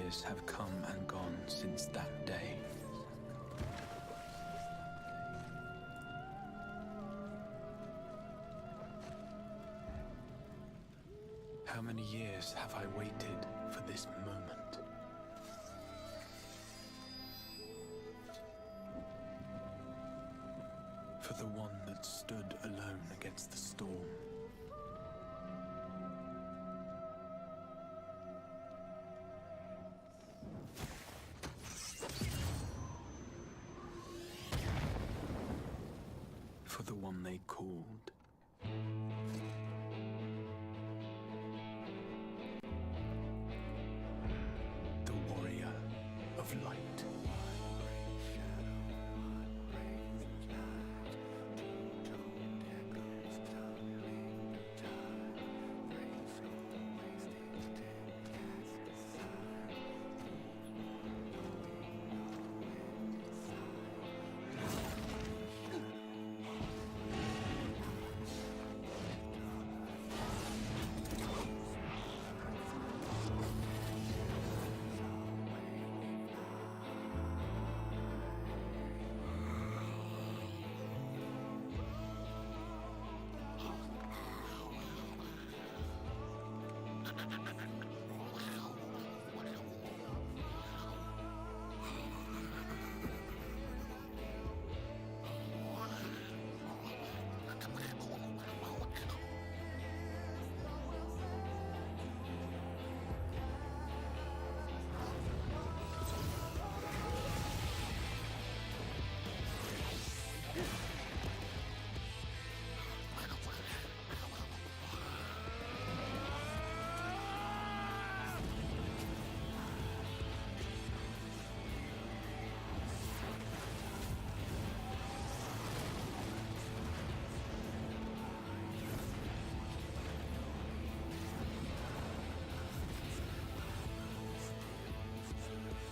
years have come and gone since that day. How many years have I waited for this moment? For the one that stood alone against the storm. For the one they called the Warrior of Light.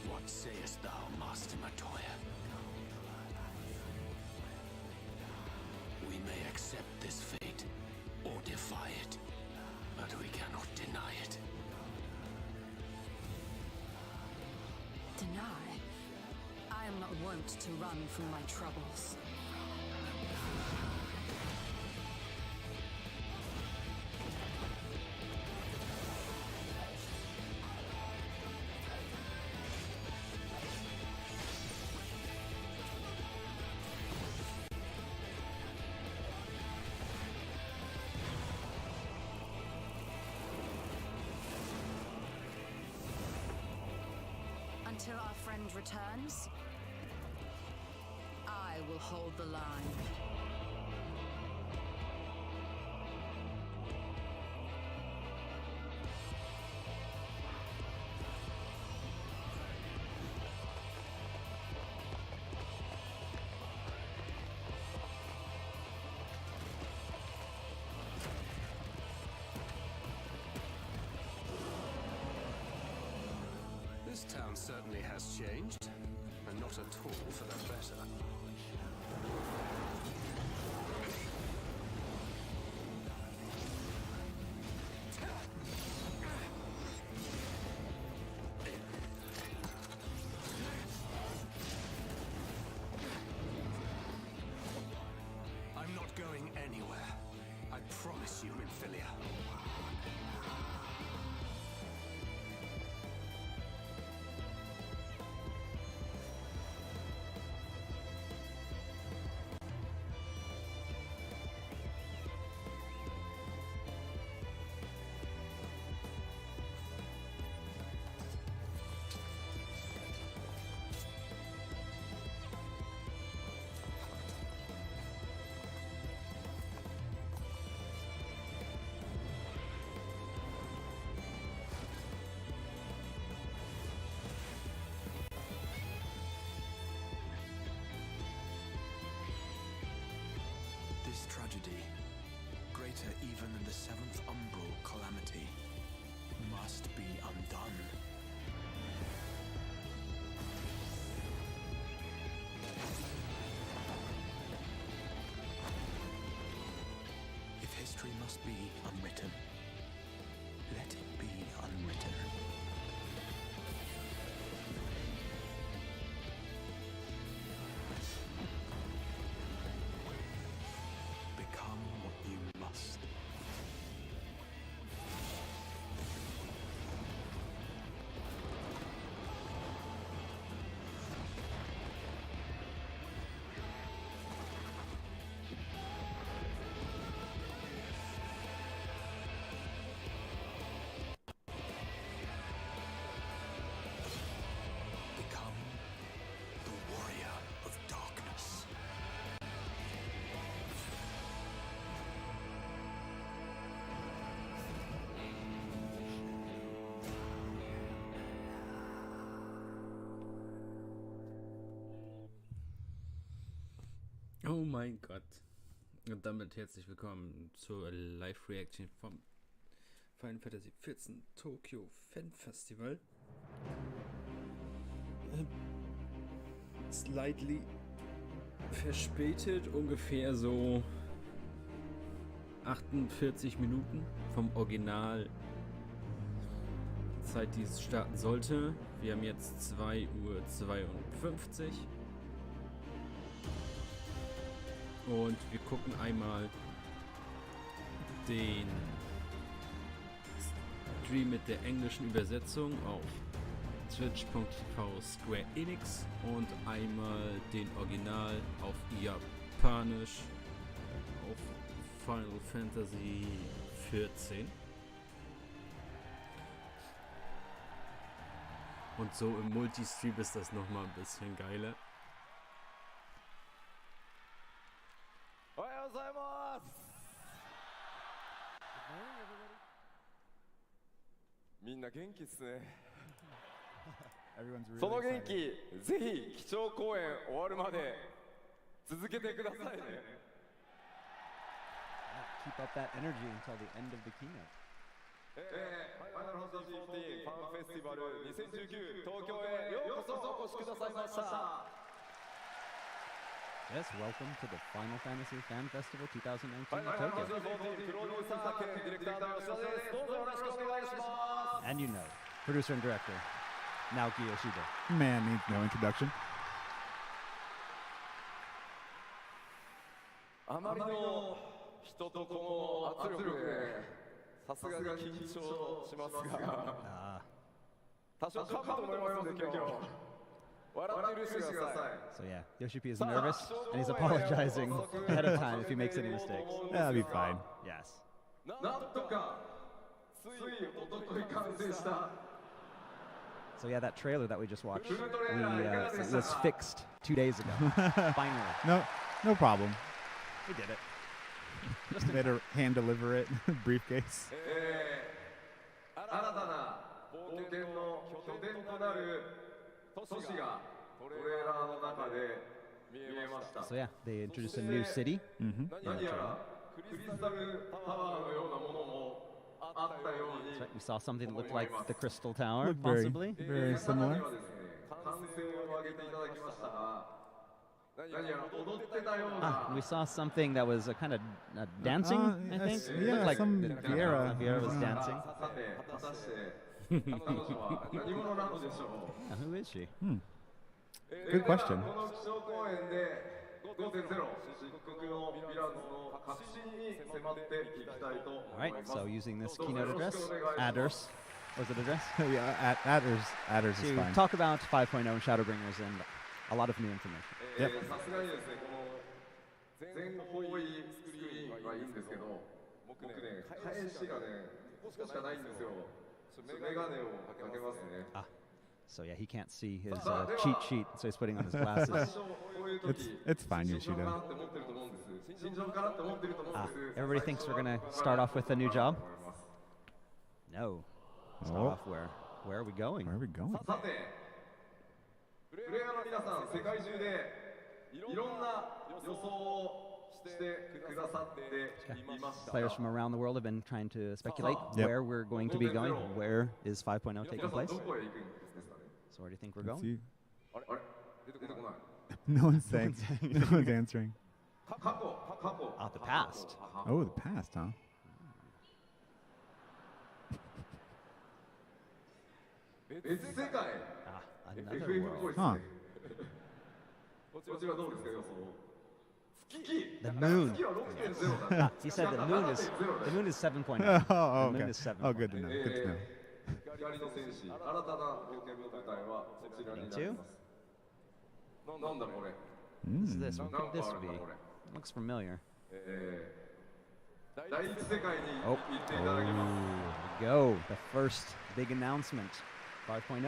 What sayest thou, Master Matoya? We may accept this fate, or defy it, but we cannot deny it. Deny? I am not wont to run from my troubles. Until our friend returns, I will hold the line. This town certainly has changed, and not at all for the better. I'm not going anywhere. I promise you, Minfilia. This tragedy, greater even than the seventh umbral calamity, must be undone. If history must be unwritten, let it be unwritten. Oh mein Gott. Und damit herzlich willkommen zur Livereaktion vom Final Fantasy XIV Tokyo Fan Festival. Slightly verspätet, ungefähr so 48 Minuten vom Original Zeit, die es starten sollte. Wir haben jetzt 2:52 Uhr. Und wir gucken einmal den Stream mit der englischen Übersetzung auf twitch.tv Sqaure Enix und einmal den Original auf Japanisch auf Final Fantasy XIV. Und so im Multistream ist das nochmal ein bisschen geiler. みんな元気っすね。その元気、ぜひ基調講演終わるまで続けてくださいね。Keep up that energy until the end of the keynote. ファイナルファンタジーXIVファンフェスティバル2019東京へようこそお越しくださいました。 Yes, welcome to the Final Fantasy Fan Festival 2019 in ファイナルファンタジ Tokyo. ー14プロデューサー兼ディレクターの吉田です。どうぞよろしくお願いします。 And you know, producer and director, Naoki Yoshida. Man needs no introduction. あまりの人とこの圧力でさすがに緊張しますが、多少噛むと思いますので今日笑って許してください。 So yeah, Yoshi-P is nervous and he's apologizing ahead of time if he makes any mistakes. That'll be fine. Yes. なんとかついおととい完成した So yeah, that trailer that we just watched, it was fixed 2 days ago. Finally. No problem. We did it. Better hand deliver it. Briefcase. 新たな冒険の拠点となる都市がトレーラーの中で見えました。 So yeah, they introduced a new city. 何やらクリスタルタワーのようなものもあったように That's right, we saw something that looked like the Crystal Tower, Looked very, possibly. very 中 similar. にはですね、歓声を上げていただきましたが、何やら踊ってたよう Ah, な we saw something that was kind of dancing, I think. that's- It yeah, looked like some Viera. Viera was dancing. さて、果たして彼女は何者なのでしょう。 Yeah, who is she? Good question. この基調講演で 5.0 漆黒のヴィランズの核心に迫っていきたいと All 思 right, います so using this keynote address, address, was it address? Yeah, Adders is To fine. talk about 5.0 and Shadowbringers and a lot of new information. さすがにですね、この全方位スクリーンはいいんですけど、僕ね、返しがね、ここしかないんですよ。メガネをかけますね。 So yeah, he can't see his cheat sheet, so he's putting on his glasses. こういう時 It's fine, 慎重か Yoshida. なって思ってると思うんです。慎重かなって思ってると思うんです。 Everybody thinks we're gonna start off with a new job. No. Start Oh. off where? Where are we going? Where are we going? さて、プレイヤーの皆さん、世界中でいろんな予想をしてくださっていました。 Players from around the world have been trying to speculate Yep. where we're going to be going. Where is 5.0 taking 皆さん place? どこへ行くんですかね。 So where do you think we're Let's going? see. あれ出てこない。 No one's saying. No one's answering. 過去。 Ah, the past. Oh, the past, huh? 別世界。 Ah, another FF っぽい world. ですね。こちらどうですか予想。月。 The moon. 月は 6.0 だ。 Ah, he said the moon is 7.0. Oh, The moon okay. is 7.0. Oh, good to know. Good to know. 光の戦士、新たな冒険の舞台はこちらになります。なんだこれ。 What's this? な What んか could あ this る be? なこれ。 Looks familiar. 第一世界に Oh. 行っていただきます。 Go. The first big announcement. 5.0.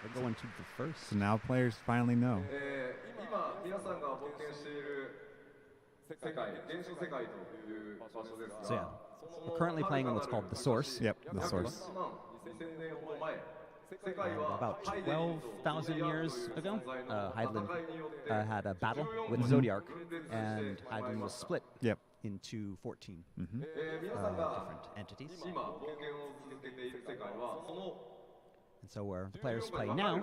We're going to the first. So now players finally know. 今皆さんが冒険している世界、現象世界という場所です So yeah, が、 we're currently playing on what's called the source. Yep, the source. 1万2000年ほど前、About 12,000 years ago, Hydaelyn had a battle with Zodiark, and Hydaelyn was split Yep. into 14 Mm-hmm. different entities. And so where the players play now,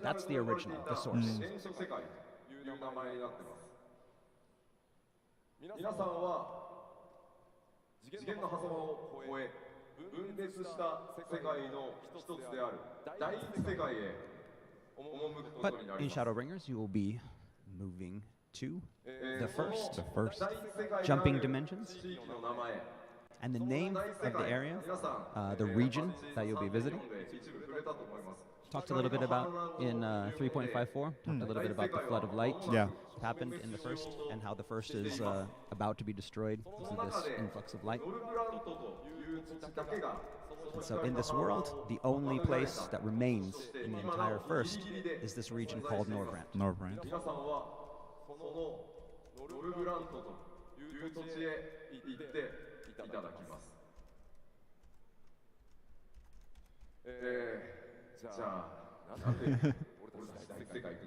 that's the original, the source. いう名前になってます。皆さんは次元の狭間を越え分裂した世界の一つである第一世界へ赴くこ But とにな in ります。 Shadowbringers, you will be moving to the first, The first. 第一世界にある jumping dimensions, 地域の名前 and the name of the area, the region that you'll be visiting. 一部触れたと思います。 Talked a little bit about in 3.54, talked a little bit about the flood of light. Yeah. What happened in the first, and how the first is about to be destroyed because of this influx of light. ノルブラントという土地だけが And so in this world, the only place that remains in the entire first is this region called Norvrant. Norvrant. 皆さんはそのノルブラントという土地へ行っていただきます。じゃあなんで俺たち第一世界行く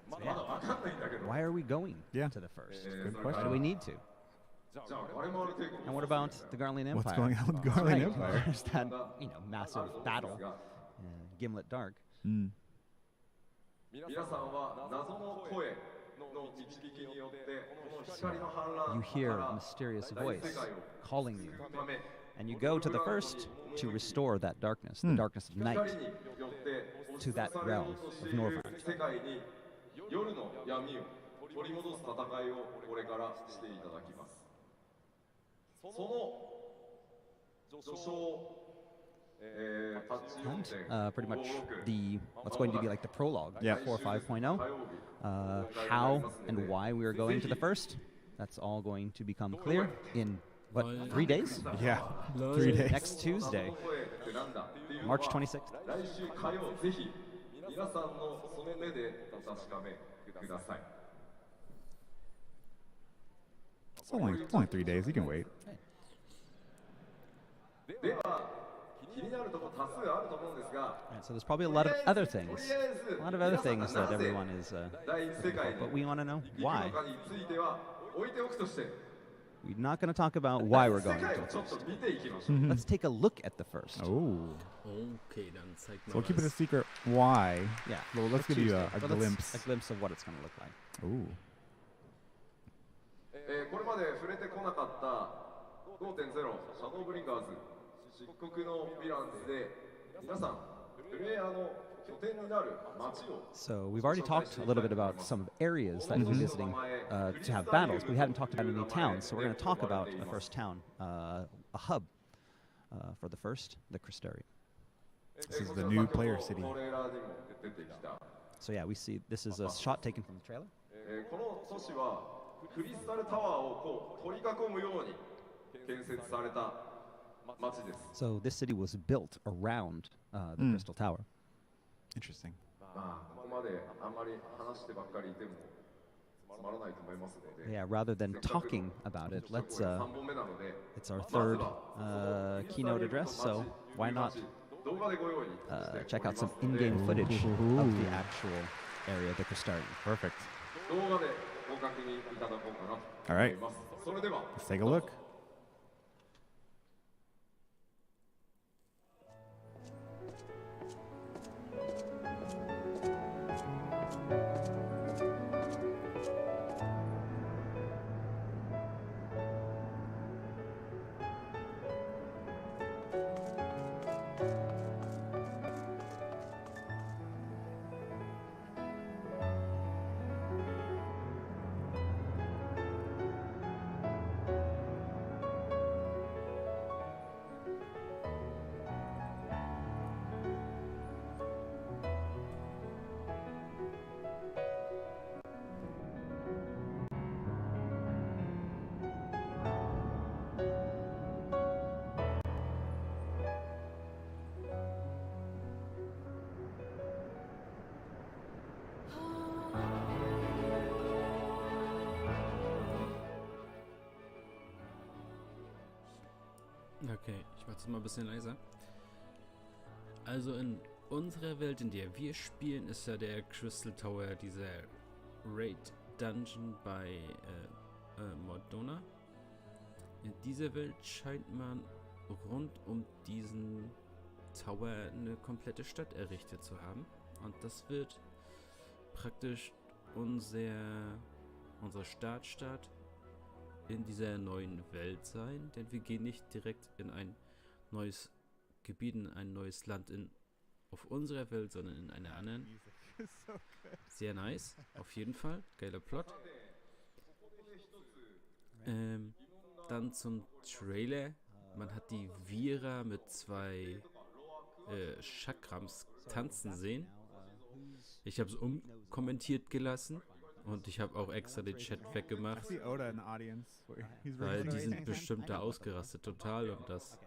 の？まだわかんないんだけど。 Why are we going Yeah. to the first? Good Why do question. we need to? じゃあガレマール帝国 And what about the Garlean Empire? What's going on with That's Garlean right. Empire? There's that, massive battle, Gimlet Dark. Mm. 皆さんは謎の声の導きによってこの光の反乱 You hear か a ら mysterious 第 voice 一世界を calling you, 救うため and you go to the first to restore that darkness, the darkness of night, 光によって to that realm of Norvrant. 世界に夜の闇を取り戻す戦いをこれからしていただきます。その序章、パッチ And pretty much what's going to be like the prologue Yeah. for 5.0, how and why we are going to the first. That's all going to become clear in what 3 days? Yeah. 3 days. Next Tuesday, March 26th. 来週火曜ぜひ皆さんのその目でお確かめください。 It's only 3 days. You can wait. では気になるところ多数あると思うんですが、 Right, so there's probably a lot of other things, a lot of other things that everyone is, 第一世界に but we want to know 行く why. のかについては置いておくとして、 We're not going to talk about why we're 世 going 界 to を the ちょっ first. と見ていきましょう。 Let's take a look at the first. Oh. Okay, dann zeig So mal we'll keep it a was. secret why. Yeah. Well, let's for give you Tuesday. a But let's- glimpse. a glimpse of what it's going to look like. Ooh. これまで触れてこなかった 5.0 シャドーブリンガーズ漆黒のヴィランズで皆さんプレイヤーの拠点になる街を So we've already talked a little bit about some of areas that we'll be visiting to have battles, but we haven't talked about any towns. So we're going to talk about the first town, a hub for the first, the Sqaure. This is the new player city. トレーラーにも出てきた So yeah, we see this is a shot taken from the trailer. この都市はクリスタルタワーをこう取り囲むように建設された街です。 So this city was built around the Crystal Tower. Interesting. まあここまであんまり話してばっかりいてもつまらないと思いますので。 Yeah, rather than talking about it, let's 3本目なので it's our third keynote address, so why not 動画でご用意して check out some おりますので in-game footage of the actual area, the Sqaure. Perfect. 動画でご確認いただこうかなと All 思い right. ます。それでは Let's take a look. Okay, ich mach's mal ein bisschen leiser. Also in unserer Welt, in der wir spielen, ist ja der Crystal Tower dieser Raid Dungeon bei Mordona. In dieser Welt scheint man rund um diesen Tower eine komplette Stadt errichtet zu haben. Und das wird praktisch unsere Startstadt in dieser neuen Welt sein, denn wir gehen nicht direkt in ein neues Gebiet, in ein neues Land auf unserer Welt, sondern in einer anderen. Sehr nice, auf jeden Fall. Geiler Plot. Dann zum Trailer. Man hat die Vira mit 2 Chakrams tanzen sehen. Ich habe es umkommentiert gelassen und ich habe auch extra den Chat weggemacht, weil die sind bestimmt da ausgerastet total und das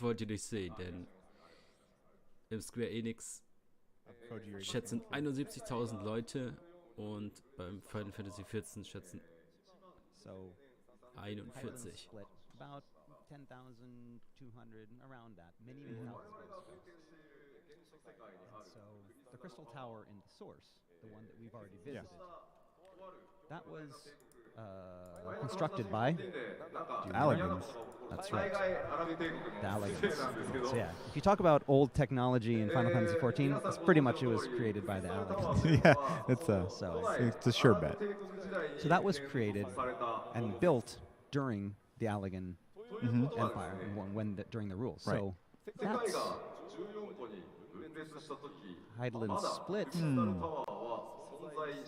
wollt ihr nicht sehen, denn im Square Enix Chat sind 71.000 Leute und beim Final Fantasy XIV schätzen 41. About 10,200, around that. Many thousands of ghosts. And so the Crystal Tower in the source, the one that we've already visited, that was constructed by Alligans. That's right. The Alligans. So yeah, if you talk about old technology in Final Fantasy XIV, it's pretty much it was created by the Alligans. Yeah, it's a sure bet. So that was created and built during the Allagan Empire during the rule. Right. So that's Heidelin split.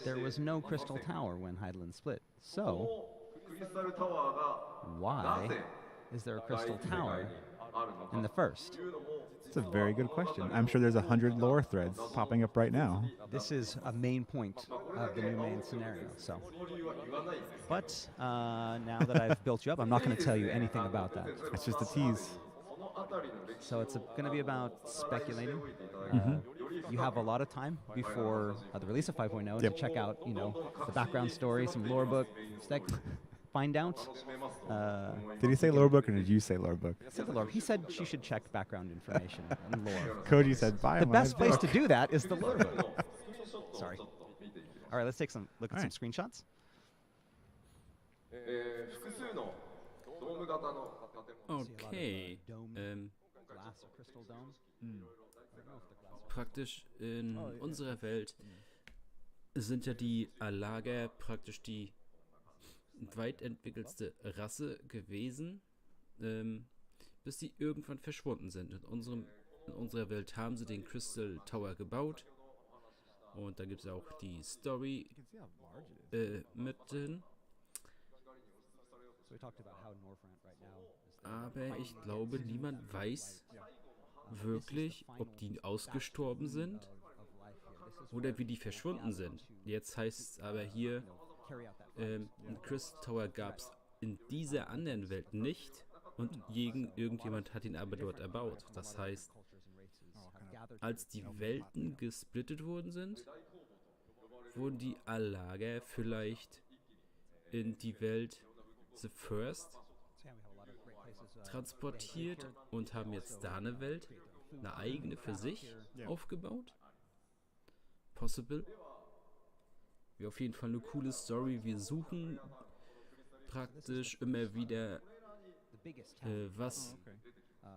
There was no Crystal Tower when Heidelin split. So why is there a Crystal Tower in the first? It's a very good question. I'm sure there's 100 lore threads popping up right now. This is a main point of the new main scenario. So, but now that I've built you up, I'm not going to tell you anything about that. It's just a tease. So it's going to be about speculating. You have a lot of time before the release of 5.0 to check out, the background story, some lore book, find out. Did he say lore book or did you say lore book? Said the lore. He said she should check background information and lore. Koji said, buy The my best place to book." do that is the lore book. Sorry. All right, let's take some look at some screenshots. Okay. Glass or crystal dome. Praktisch in unserer Welt sind ja die Alager praktisch die weit entwickelste Rasse gewesen, bis sie irgendwann verschwunden sind. In unserer Welt haben sie den Crystal Tower gebaut und da gibt es auch die Story mit drin. Aber ich glaube, niemand weiß wirklich, ob die ausgestorben sind oder wie die verschwunden sind. Jetzt heißt es aber hier, ein Crystal Tower gab es in dieser anderen Welt nicht und irgendjemand hat ihn aber dort erbaut. Das heißt, als die Welten gesplittet worden sind, wurden die Alager vielleicht in die Welt The First transportiert und haben jetzt da eine Welt, eine eigene für sich aufgebaut. Possible. Wäre auf jeden Fall eine coole Story. Wir suchen praktisch immer wieder was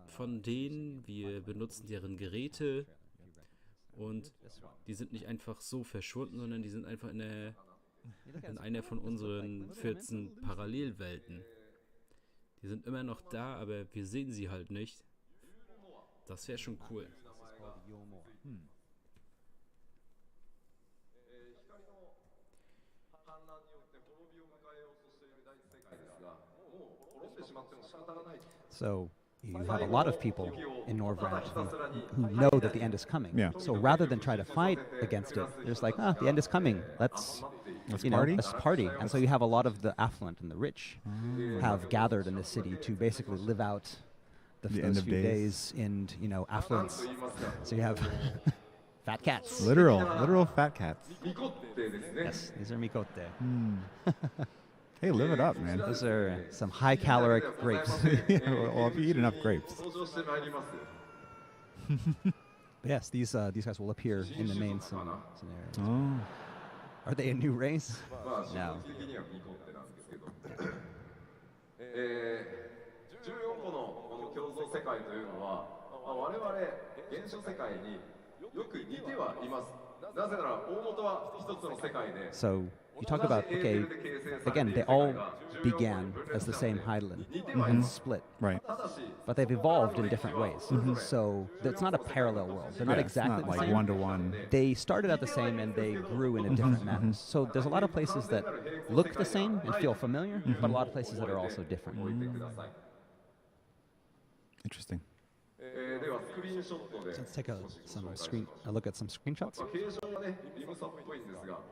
von denen. Wir benutzen deren Geräte und die sind nicht einfach so verschwunden, sondern die sind einfach in einer von unseren 14 Parallelwelten. Die sind immer noch da, aber wir sehen sie halt nicht. Das wäre schon cool. So you have a lot of people in Norvrad who know that the end is coming. Yeah. So rather than try to fight against it, they're just like, the end is coming. Let's party. And so you have a lot of the affluent and the rich have gathered in the city to basically live out those few days in affluence. So you have fat cats. Literal fat cats. Yes, these are mikote. Hey, live it up, man. Those are some high caloric grapes. Yeah, well, if you eat enough grapes. But yes, these guys will appear in the main scenario. Oh. Are they a new race? No. 14個のこの競争世界というのは、我々現象世界によく似てはいます。なぜなら大元は一つの世界で。 So you talk about, okay, again, they all began as the same Heidelin and split. Right. But they've evolved in different ways. So it's not a parallel world. They're not Yeah, exactly it's not the like same. one-to-one. They started out the same and they grew in a different manner. So there's a lot of places that look the same and feel familiar, but a lot of places that are also different. Interesting. So let's take a look at some screenshots.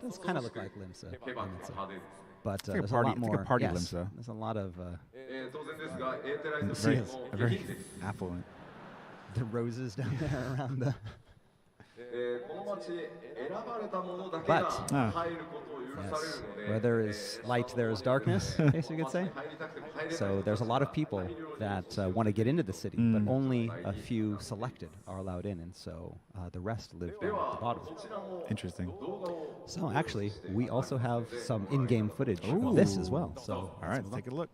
Does kind of look like limbs, but It's like a there's party- a lot it's like more. a party yes, limbs, though. there's a lot of Very, very affluent. the roses down there around the. この町へ選ばれたものだけ But が入ることを許さ yes, れるので where there is light, there is darkness, I guess you could say. 入りたくても入れない So there's a lot of people that want to get into the city, but only a few selected are allowed in, and so the rest live down at the bottom. Interesting. So actually, we also have some in-game footage Ooh. of this as well. So All right, let's take a look.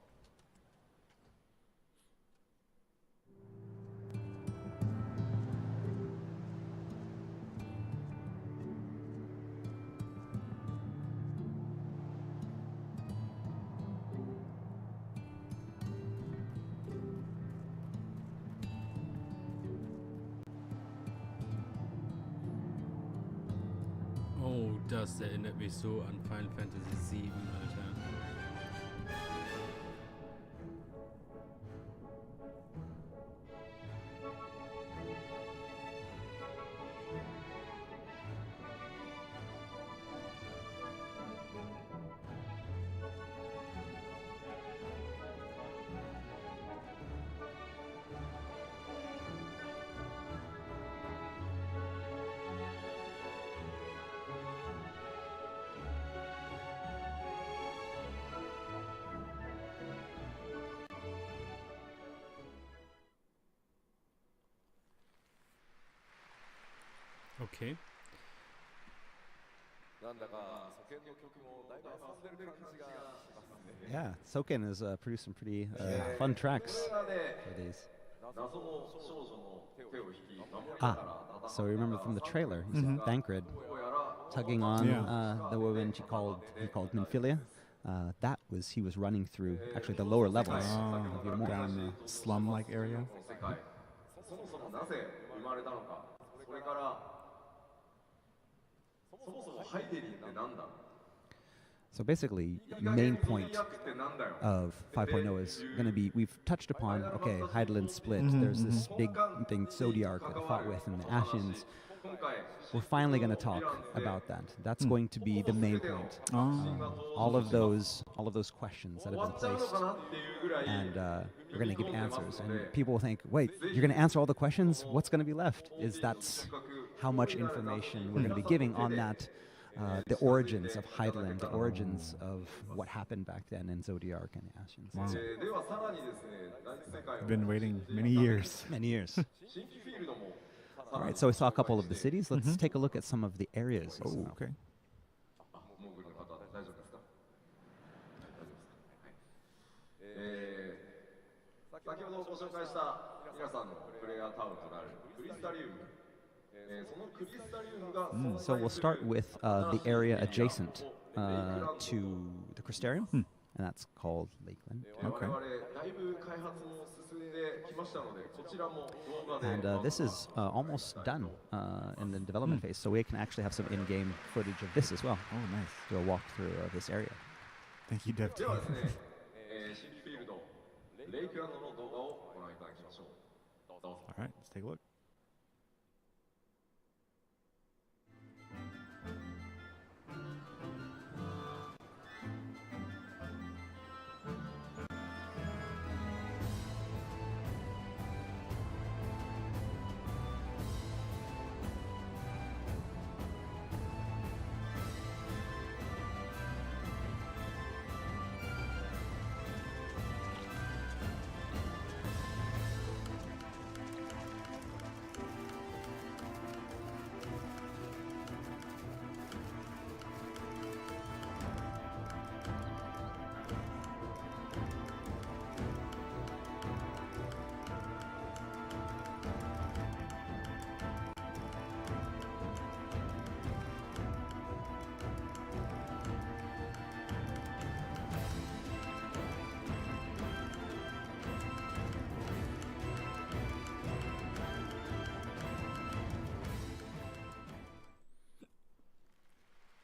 Oh, das erinnert mich so an Final Fantasy VII, Alter. Okay. なんだか祖先の曲もだいぶ遊んでる感じがしますね yeah, Soken has produced some pretty fun tracks for these. 謎の少女の手を引き守りなが Ah, ら so remember from the trailer, you see Thancred tugging on Yeah. the woman he called Minfilia. He was running through actually the lower levels of your mall. Down the slum-like area. この世界そもそもなぜ生まれたのかそれからそもそもハイデリンってなんだ So basically, main point ってなんだよ of 5.0 is going to be, we've touched upon, okay, Heidelin split, there's this big thing, Zodiark that I fought with, and the Ashins. 今回 We're finally going to talk about that. That's going to be the main point. All of those questions that have been 終わっちゃうの placed, かなっていうぐらい and we're going to give answers. And people will think, wait, you're going to answer all the questions? What's going to be left? That's how much information we're going to be giving on that. The origins of Heidelin, the origins of what happened back then in Zodiark and the Ashins. Wow. ではさらにですね第一世界は Been waiting many years. Many years. 新規フィールドも All right, so we saw a couple of the cities. Let's take a look at some of the areas. as Oh, well. okay. モンゴルの方大丈夫ですか大丈夫ですか先ほどご紹介した皆さんのプレイヤータウンとなるクリスタリウムそのクリスタリウムが So we'll start with the area adjacent to the Crystarium, and that's called Lakeland. 我々だいぶ開発も進んできましたのでこちらも動画で And this is almost done in the development phase, so we can actually have some in-game footage of this as well. Oh, nice. Do a walkthrough of this area. Thank you, Dev で team. はですね新規フィールドレイクランドの動画をご覧いただきましょうどうぞ All right, let's take a look.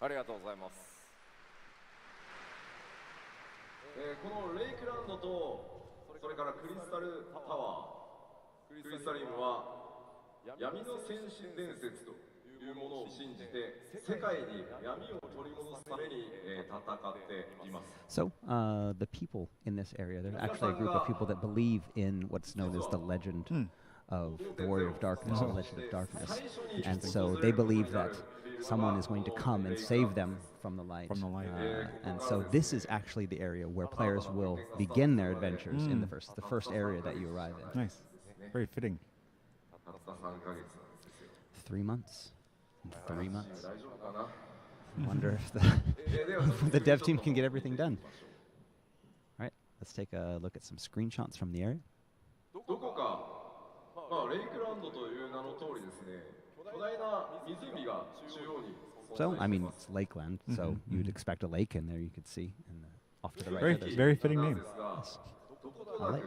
ありがとうございます。このレイクランドとそれからクリスタルタワー、クリスタリウムは闇の戦士伝説というものを信じて世界に闇を取り戻すために戦っています。So, the people in this area, there's actually a group of people that believe in what's known as the legend of the Warrior of Darkness, the Legend of Darkness. And so they believe that someone is going to come and save them from the light. And so this is actually the area where players will begin their adventures in the first area that you arrive in. Nice. Very fitting. 3 months. 3 months. I wonder if the dev team can get everything done. All right, let's take a look at some screenshots from the area. どこか、レイクランドという名の通りですね、巨大な湖が中央に。So, I mean, it's Lakeland, so you'd expect a lake in there you could see. And off to the right. Very, very fitting name. Yes. A lake.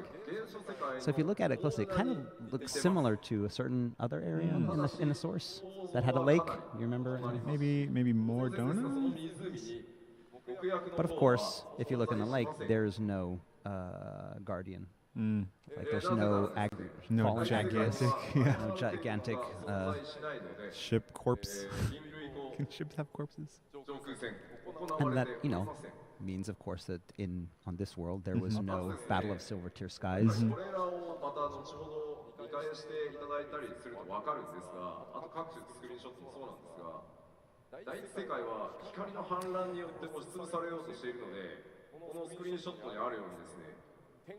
So if you look at it closely, it kind of looks similar to a certain other area in the source that had a lake. You remember? Maybe more Dona? But of course, if you look in the lake, there's no guardian. Like there's no no gigantic, no gigantic ship corpse. Can ships have corpses? And that, means, of course, that on this world there was no Battle of Silver Tier Skies. これらをまた後ほど見返していただいたりすると分かるんですが、あと各種スクリーンショットもそうなんですが、第一世界は光の反乱によって押しつぶされようとしているので、このスクリーンショットにあるようにですね、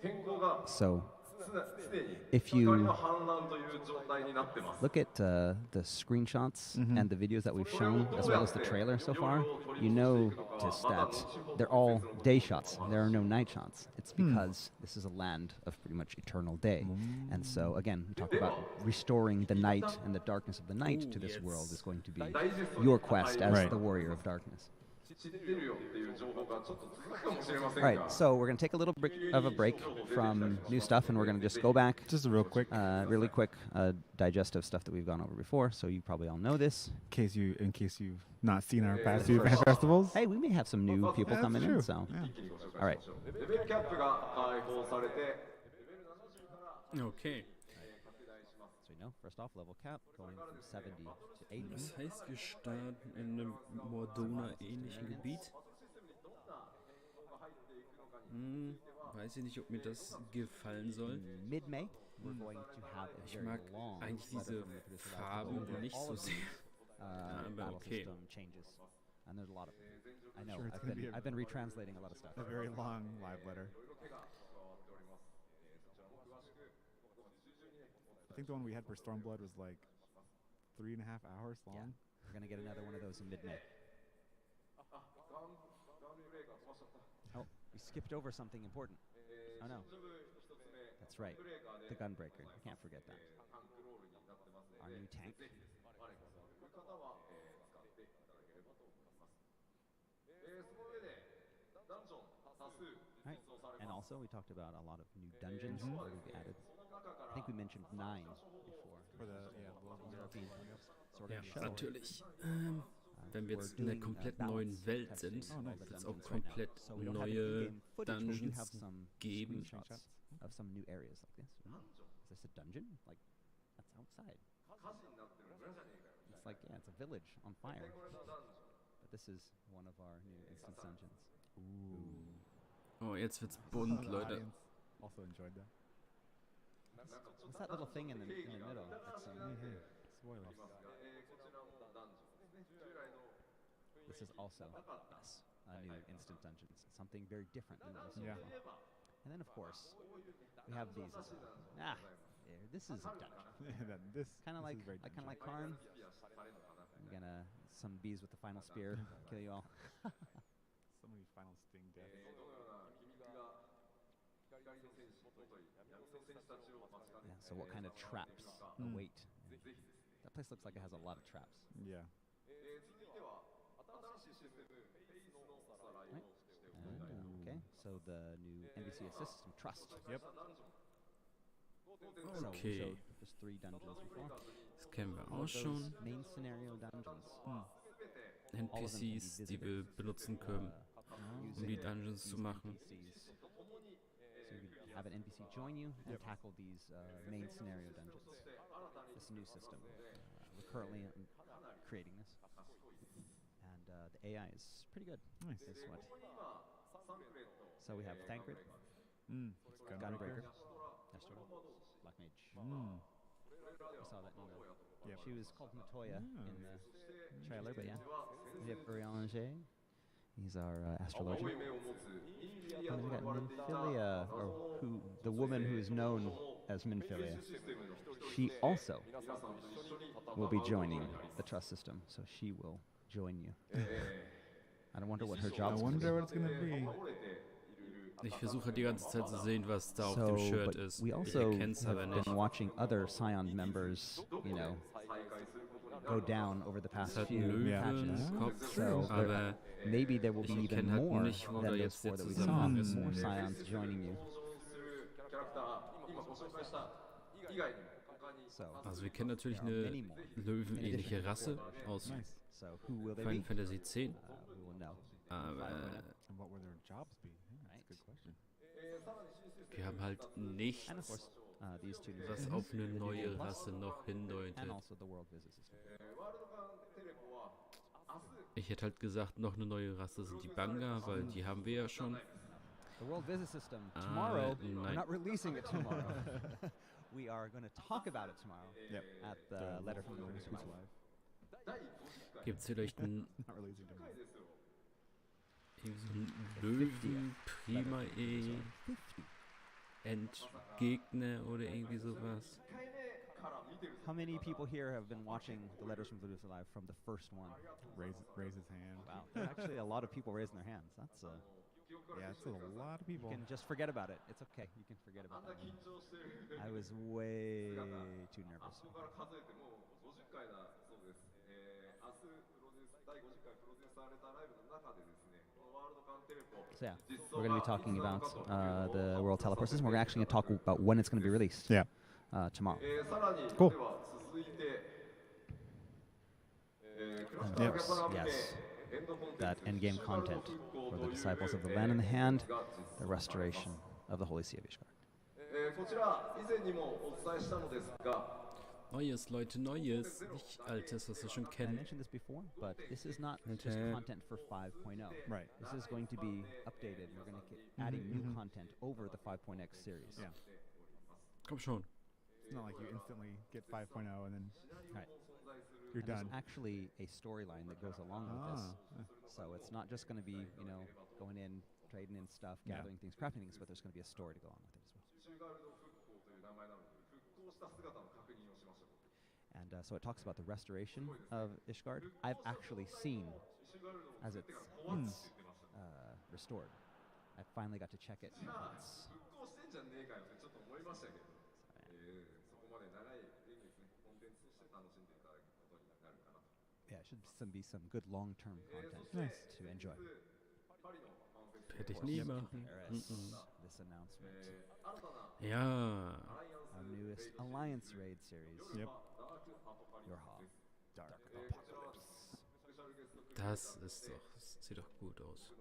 天候が So 常に if you 光の反乱という状態になってます。 look at the screenshots and the videos that we've shown, as well as the trailer so far, you notice that they're all day shots. There are no night shots. It's because this is a land of pretty much eternal day. And so, again, we talk about restoring the night and the darkness of the night to this world is going to be your quest as the Warrior of Darkness. 知ってるよっていう情報がちょっと続くかもしれません All が。 right, so we're going to take a little bit of a break from new stuff, and we're going to just go back. Just a really quick Digest of stuff that we've gone over before, so you probably all know this. in case you've not seen our past few festivals. Hey, we may have some new people That's coming true. in, so. Yeah. All right. レベルキャップが解放されて、レベル70から Okay. 拡大します。 So you know, first off, level cap going from 70 to 80. Das heißt, wir starten in einem Mordona-ähnlichen Gebiet. Weiß ich nicht, ob mir das gefallen soll. Mid-May, we're going to have a Ich very mag long eigentlich diese Farben nicht so sehr. Aber battle okay. system changes. And there's a lot of them. I know, Sure, it's gonna be a- I've been retranslating a lot of stuff. A very long live letter. I think the one we had for Stormblood was like 3.5 hours long. Yeah, we're going to get another one of those in mid-May. Oh, we skipped over something important. Oh no. That's right. The Gunbreaker. Can't forget that. Our new tank. Right. And also we talked about a lot of new dungeons that we've added. I think we mentioned 9 before. For the European. So we're Ja, going to show. natürlich. Wenn wir jetzt in der komplett neuen Welt sind, wird es auch komplett neue Dungeons geben. Screenshots of some new areas like this. Is this a dungeon? Like, that's outside. It's like, yeah, it's a village on fire. But this is one of our new instance dungeons. Oh, jetzt wird's bunt, Leute. Also enjoyed that. What's that little thing in the middle? That's Spoilers. This is also, yes, a new instant dungeons. Something very different than what we've seen before. And then, of course, we have these as well. This is a dungeon. This Kind of this like, is very kind of like Karn. I'm gonna some bees with the final spear kill you all. So many final sting deaths. Yeah, so what kind of traps await? That place looks like it has a lot of traps. Yeah. Okay, so the new NBC Assist system, Trust. Yep. So we Okay. showed just 3 dungeons before. Das kennen wir All auch of those schon. main scenario dungeons. all of them can be NPCs, die visited, wir benutzen können, um die using Dungeons zu these machen. NPCs. So you could have an NPC join you and tackle these main scenario dungeons. This new system. We're currently creating this, and the AI is pretty good. Nice. Is what. So we have Thancred, Gunbreaker. Nestor, Black Mage. We saw that in the. Yep. She was called Matoya Oh. in the trailer, but yeah. We have Urianger. He's our astrologer. And then we got Minfilia, or who the woman who is known as Minfilia. She also will be joining the trust system, so she will join you. I don't wonder what her I job is. wonder what it's gonna be. Ich versuche halt die ganze Zeit zu sehen, was da auf So, dem Shirt but ist. we Ich also erkenne es aber have nicht. been watching other Scion members, go down over the past Es hat few einen Löwen, patches. Kopf, So aber maybe there will be ich even kenne halt more nicht, wo da than those jetzt der 4 that we saw. Zusammenhang ist. More Scions joining you. So, Also wir kennen natürlich there are eine many more. löwenähnliche Rasse aus Nice. So who will they Final be? Fantasy X, We will know. aber And what will their jobs be? Yeah, that's a good question. wir haben halt And of nichts, course, these two new was systems, auf eine the neue New Plus, Rasse noch hindeutet. and also the World Visit System. Ich hätte halt gesagt, noch eine neue Rasse sind die Banga, weil die haben wir ja schon. The World Visit System tomorrow. We're nein. not releasing it tomorrow. We are going to talk about it tomorrow Yep. at the letter from the Who's Live. Alive? Gibt es vielleicht einen Not releasing tomorrow. irgendwie so einen Löwen, Primae, Endgegner oder irgendwie sowas? How many people here have been watching the letters from the Live Alive from the first one? Raise his hand. Wow, there are actually a lot of people raising their hands. That's Yeah, it's a lot of people. you can just forget about it. It's okay. You can forget about it. I was way too nervous. So yeah, we're going to be talking about the World Teleport System. We're actually going to talk about when it's going to be released. Yeah. Tomorrow. Cool. And of Yep. course, yes, that endgame content for the disciples of the Land in the Hand, the restoration of the Holy See of Ishgard. Neues, Leute, Neues. Nicht Altes, was wir schon I kennen. mentioned this before, but this is not just Okay. content for 5.0. Right. This is going to be updated. We're going to get adding new content over the 5.x series. Yeah. Komm schon. It's not like you instantly get 5.0 and then Right. you're And done. there's actually a storyline that goes along with this. So it's not just going to be, going in, trading in stuff, Yeah. gathering things, crafting things, but there's going to be a story to go along with it as well. And so it talks about the restoration of Ishgard. I've actually seen as it's restored. I finally got to check it. Yeah, it should be some good long-term content to enjoy. Hätte ich nie machen. Paris, this announcement. Ja. Our newest Alliance Raid series. Yep. Your Hall. Dark Apocalypse. Das sieht doch gut aus.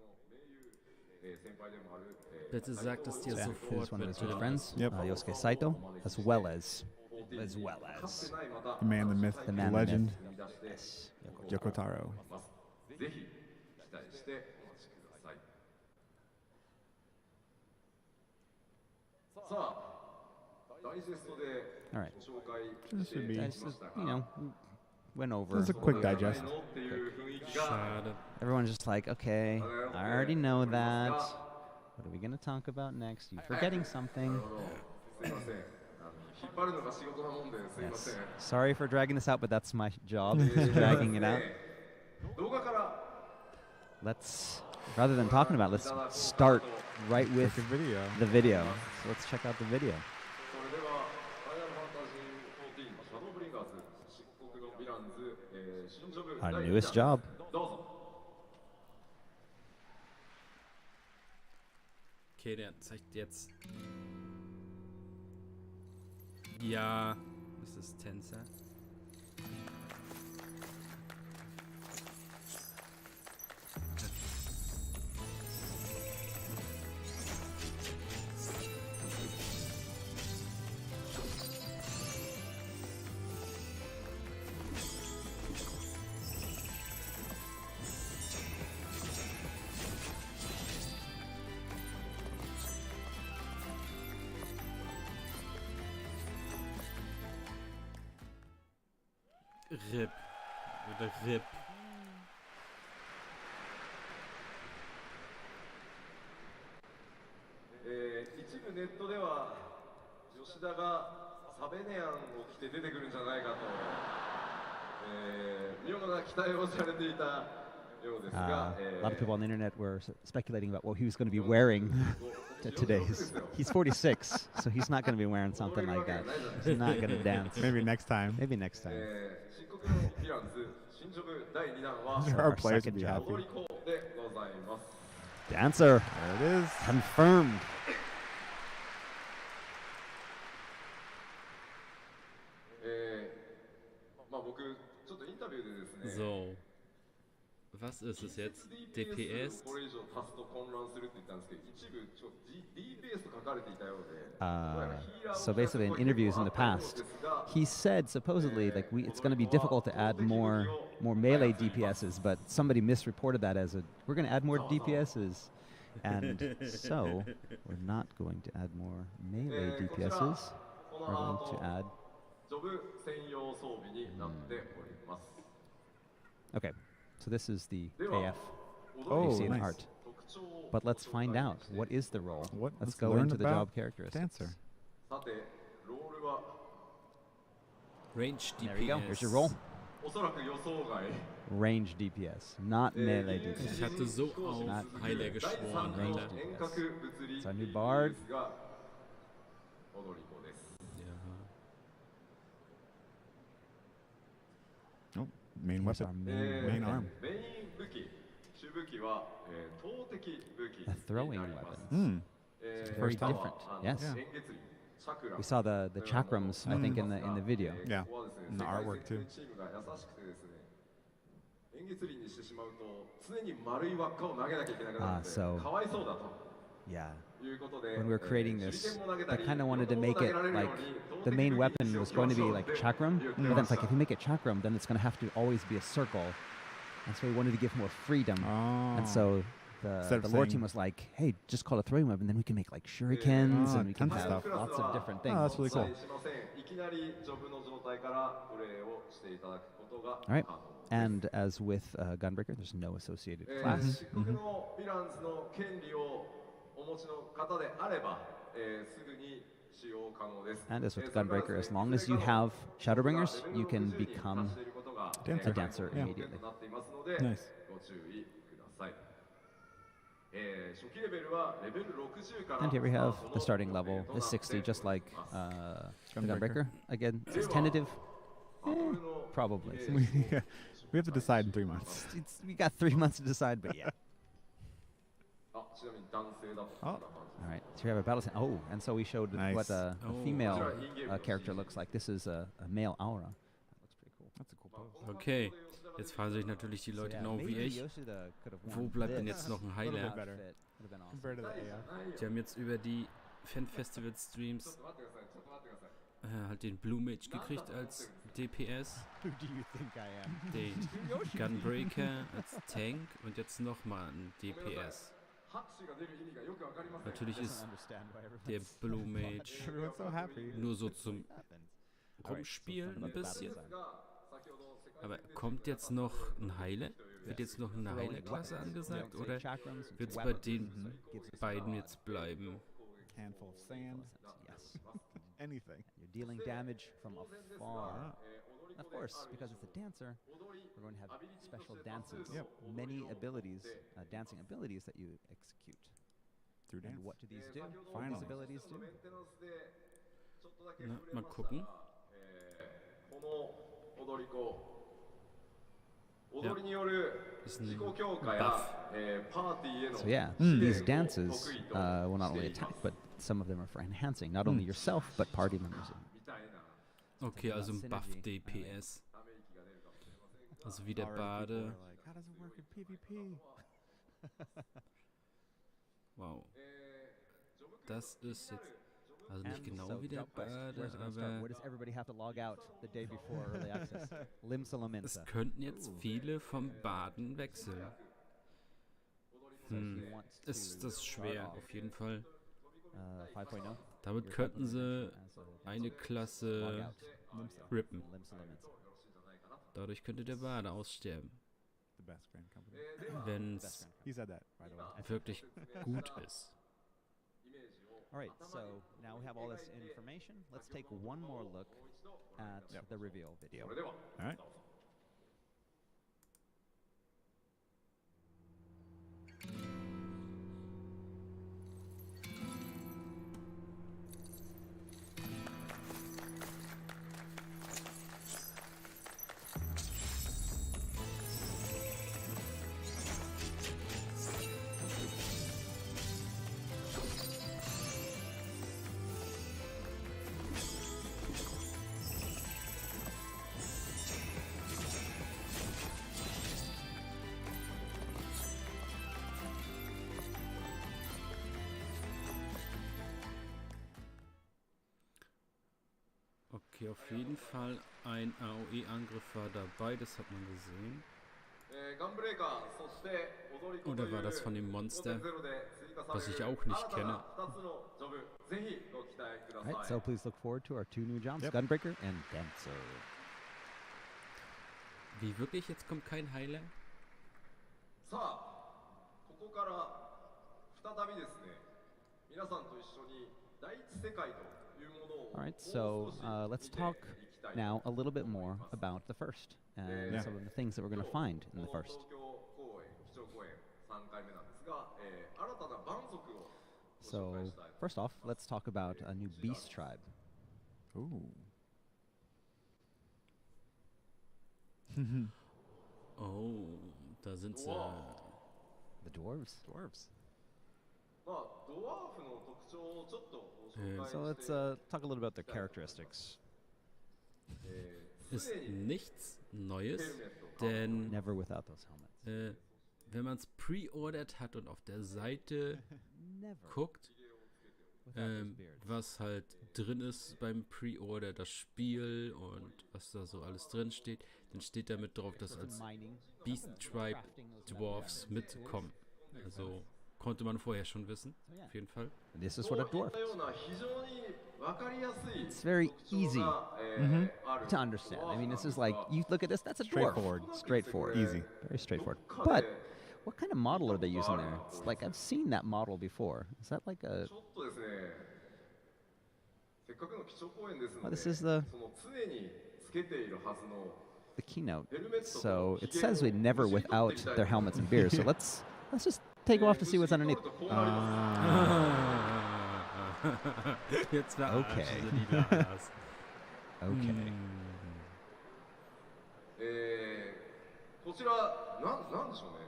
Bitte sagt es dir So, yeah, sofort here's one of mit his good drin. friends, Yep. Yosuke Saito, as well as The man, the myth, the the man, legend, the myth, yes, Yoko Taro. All right. This should be. That's just, went over. This is a quick digest. Schade. Everyone's just like, okay, I already know that. What are we going to talk about next? You're forgetting something. Yes. Sorry for dragging this out, but that's my job, is dragging it out. Let's, rather than talking about it, let's start right with With the video. the video. So let's check out the video. Our newest job. Okay, der zeigt jetzt. Ja, das ist Tänzer. RIP. Oder RIP. 一部ネットでは吉田がサベネアンを着て出てくるんじゃないかと、妙な期待をされていたようですが、a lot of people on the internet were speculating about what he was going to be wearing today. He's 46, so he's not going to be wearing something like that. He's not going to dance. Maybe next time. Maybe next time. 漆黒のヴィランズ新色第2弾は Sure, our players would be happy. 踊り子でございます。 Dancer. There it is. Confirmed. まあ僕ちょっとインタビューでですね。 So. Was ist es jetzt? DPS? これ以上足すと混乱するって言ったんですけど、一部ちょっと DPS と書かれていたようで。So basically, in interviews in the past, he said supposedly like it's going to be difficult to add more melee DPSs, but somebody misreported that as we're going to add more DPSs, and so we're not going to add more melee DPSs. We're going to add. ジョブ専用装備になっております。 Okay, so this is the AF Oh, you see in nice. art. But let's find out, what is the role? What? Let's Let's go learn into the about job characteristics. Dancer. さて、ロールは Range There you go. Here's your DPS. role. おそらく予想外。 Range DPS, not melee Ich DPS. hatte so auf Heiler geschworen, Range Alter. DPS. 遠隔物理 It's our new bard. が踊り子です。 Ja. Oh, main Here's weapon. our Main arm. メイン武器、主武器は、投擲武器 A throwing になります weapon. Hmm. Very 下は different. 円 Yes. 月輪、チャクラ We saw the chakrams, I think, in the video. Yeah, ここはですね in the artwork 世界 too. チームが優しくてですね、円月輪にしてしまうと常に丸い輪っかを投げなきゃいけなくなるので、 so- かわいそうだと Yeah. いうことで、 When we were creating this, 手裏剣も投げた they り kind of wanted to いろん make なもの it を投げられるよ like うに the main 投擲武器 weapon に was してお going to き be ましょう like って chakram. 言って But then ま it's した like if you make it chakram, then it's going to have to always be a circle. And so we wanted to give more freedom. And Oh. so Instead the of lore saying- team was like, hey, just call it throwing weapon, then we can make like shurikens Ah, and we can tons of have stuff. lots of different Oh, things. that's really お cool. 伝えしません。いきなりジョブの状態からプレイをしていただくことが All right. 可能です。 And as with Gunbreaker, there's no associated 漆 class. 黒のヴィランズの権利をお持ちの方であれば、すぐに使用可能です。 And as with Gunbreaker, as long as you have Shadowbringers, you can become Dancer. a dancer Yeah. immediately. となっていますので、 Nice. ご注意ください。初期レベルはレベル60から And here we have スタート the の starting 予定 level とな is って 60, just like おります the Gunbreaker. Again, it's tentative. バトルの Probably. We have to decide in 3 months. We got 3 months to decide, but yeah. あ、ちなみに男性だとこんな感じです。 All right, so we have a battle. Oh, and so we showed Nice. what a Oh. female character looks like. This is a male aura. That looks pretty cool. That's a cool pose. Okay, jetzt fragen sich natürlich die Leute genau wie ich. Wo bleibt denn jetzt noch ein Heiler? Compared to the AF. Die haben jetzt über die Fan-Festival-Streams ちょっと待ってください。ちょっと待ってください。 halt den Blue Mage gekriegt als DPS, Who do you think I am? den Gunbreaker als Tank und jetzt nochmal ein DPS. 拍手が出る意味がよくわかりません。 Natürlich ist understand why der everyone's Blue Mage Everyone's so happy. nur so zum happens. Rumspielen ein bisschen. が先ほど世界 Aber kommt jetzt noch ein Heiler? Wird jetzt noch eine Heilerklasse angesagt oder wird es bei den beiden jetzt bleiben? Handful of sand. Yes. Anything. You're dealing damage from afar. Of course, because it's a dancer, we're going to have special dances. Yep. Many abilities, dancing abilities that you execute. Through dance. And what do these do? What do Finally. these abilities do? メンテナンスでちょっとだけ Na, 触れ mal ました gucken. が、この踊り子、踊りによる Ist 自己 ein 強化や、パーティーへの So yeah, 試 these 練を dances 得意と will not して only いま attack, す but some of them are for enhancing not only yourself but party members. みたいな Okay, also ein Buff Synergy. DPS. ため息が出るかもしれませんが、 Also wie der Already people Bade. are like, how does it work in PvP? Wow. ジョブク Das ist jetzt also nicht And genau so wie der job quest, Bade, where's it gonna start? aber Where does everybody have to log out the day before early access? es Limsalaminsa. könnten jetzt viele vom Baden wechseln. Hm. Ist das schwer, auf jeden Fall. 5.0. Damit könnten sie eine Klasse rippen. Dadurch könnte der Bade aussterben, The best grand company. wenn es He said that, by the way. wirklich gut ist. All right, so now we have all this information. Let's take one more look at the reveal video. All right. Okay, auf jeden Fall ein AOE-Angriff war dabei, das hat man gesehen. Oder war das von dem Monster, was ich auch nicht kenne? All right, so please look forward to our 2 new jobs, Yep. Gunbreaker and Dancer. Wie wirklich? Jetzt kommt kein Heiler? さあ、ここから再びですね、皆さんと一緒に第一世界というものを All right, so let's talk now a little bit more about the first and Yeah. some of the things that we're going to find in the first. 東京公演、基調公演3回目なんですが、新たな蛮族をご紹 So 介したい。 first off, let's talk about a new beast tribe. Ooh. Oh, da sind sie. The dwarves. Dwarves. まあ、ドワーフの特徴をちょっとご紹介 So し let's て、 talk a little about their characteristics. Ist 常に nichts Neues, ヘルメットをかぶって denn Never without those helmets. wenn man es pre-ordert hat und auf der Seite Never guckt, without those beards. was halt drin ist beim Pre-Order, das Spiel und was da so alles drin steht, dann steht da mit drauf, dass For als mining, Beast Tribe crafting those Dwarfs mitkommen. Also konnte man vorher schon wissen, So yeah, auf jeden Fall. this is そう what い a っ dwarf たような非常に分かりやすい It's very 特徴 easy が、ある to understand. I mean, this is like, you look at this, that's a dwarf. Straightforward. Straightforward. Easy. Very straightforward. But what kind of model are they using there? It's like, I've seen that model before. Is that like a... ちょっとですね、せっかくの基調講演ですの Oh, で、 this is the その常につけているはずの the keynote. ヘルメット So と it it 髭 says we を never むしり取 without っていきたい their と思いま helmets す and beards. So let's just take off to see what's むしり underneath. 取るとこうなります。 Jetzt verarschen Okay. sie die Lalas. Okay. こちら、なんでしょうね。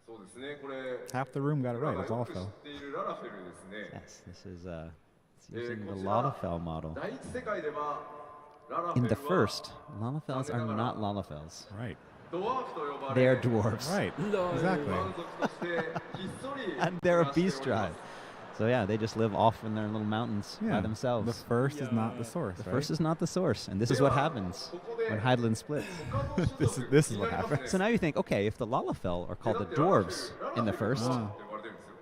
そうですね、これ、 Half the room got it 僕ら right. が It's よ all く知 fell. っているララフェルですね。 Yes, this is it's using the こちら Lalafell model. 第一世界では、ララフ In ェ the ルは first, Lalafels are not Lalafels. Right. ドワーフと呼ば They 蛮 れ are dwarves. Right. Lol. Exactly. 族としてひっそり And they're a 暮らしており beast ま tribe. す So yeah, they just live off in their little mountains by Yeah. The themselves. first is not the source, The right? first is not the source, and this is what happens ここで when Hydaelyn splits. 他の種族 This is what 気になりますね So now you think, okay, if the Lalafell are called the dwarves in the first, ララフェルって呼ばれてるんですよ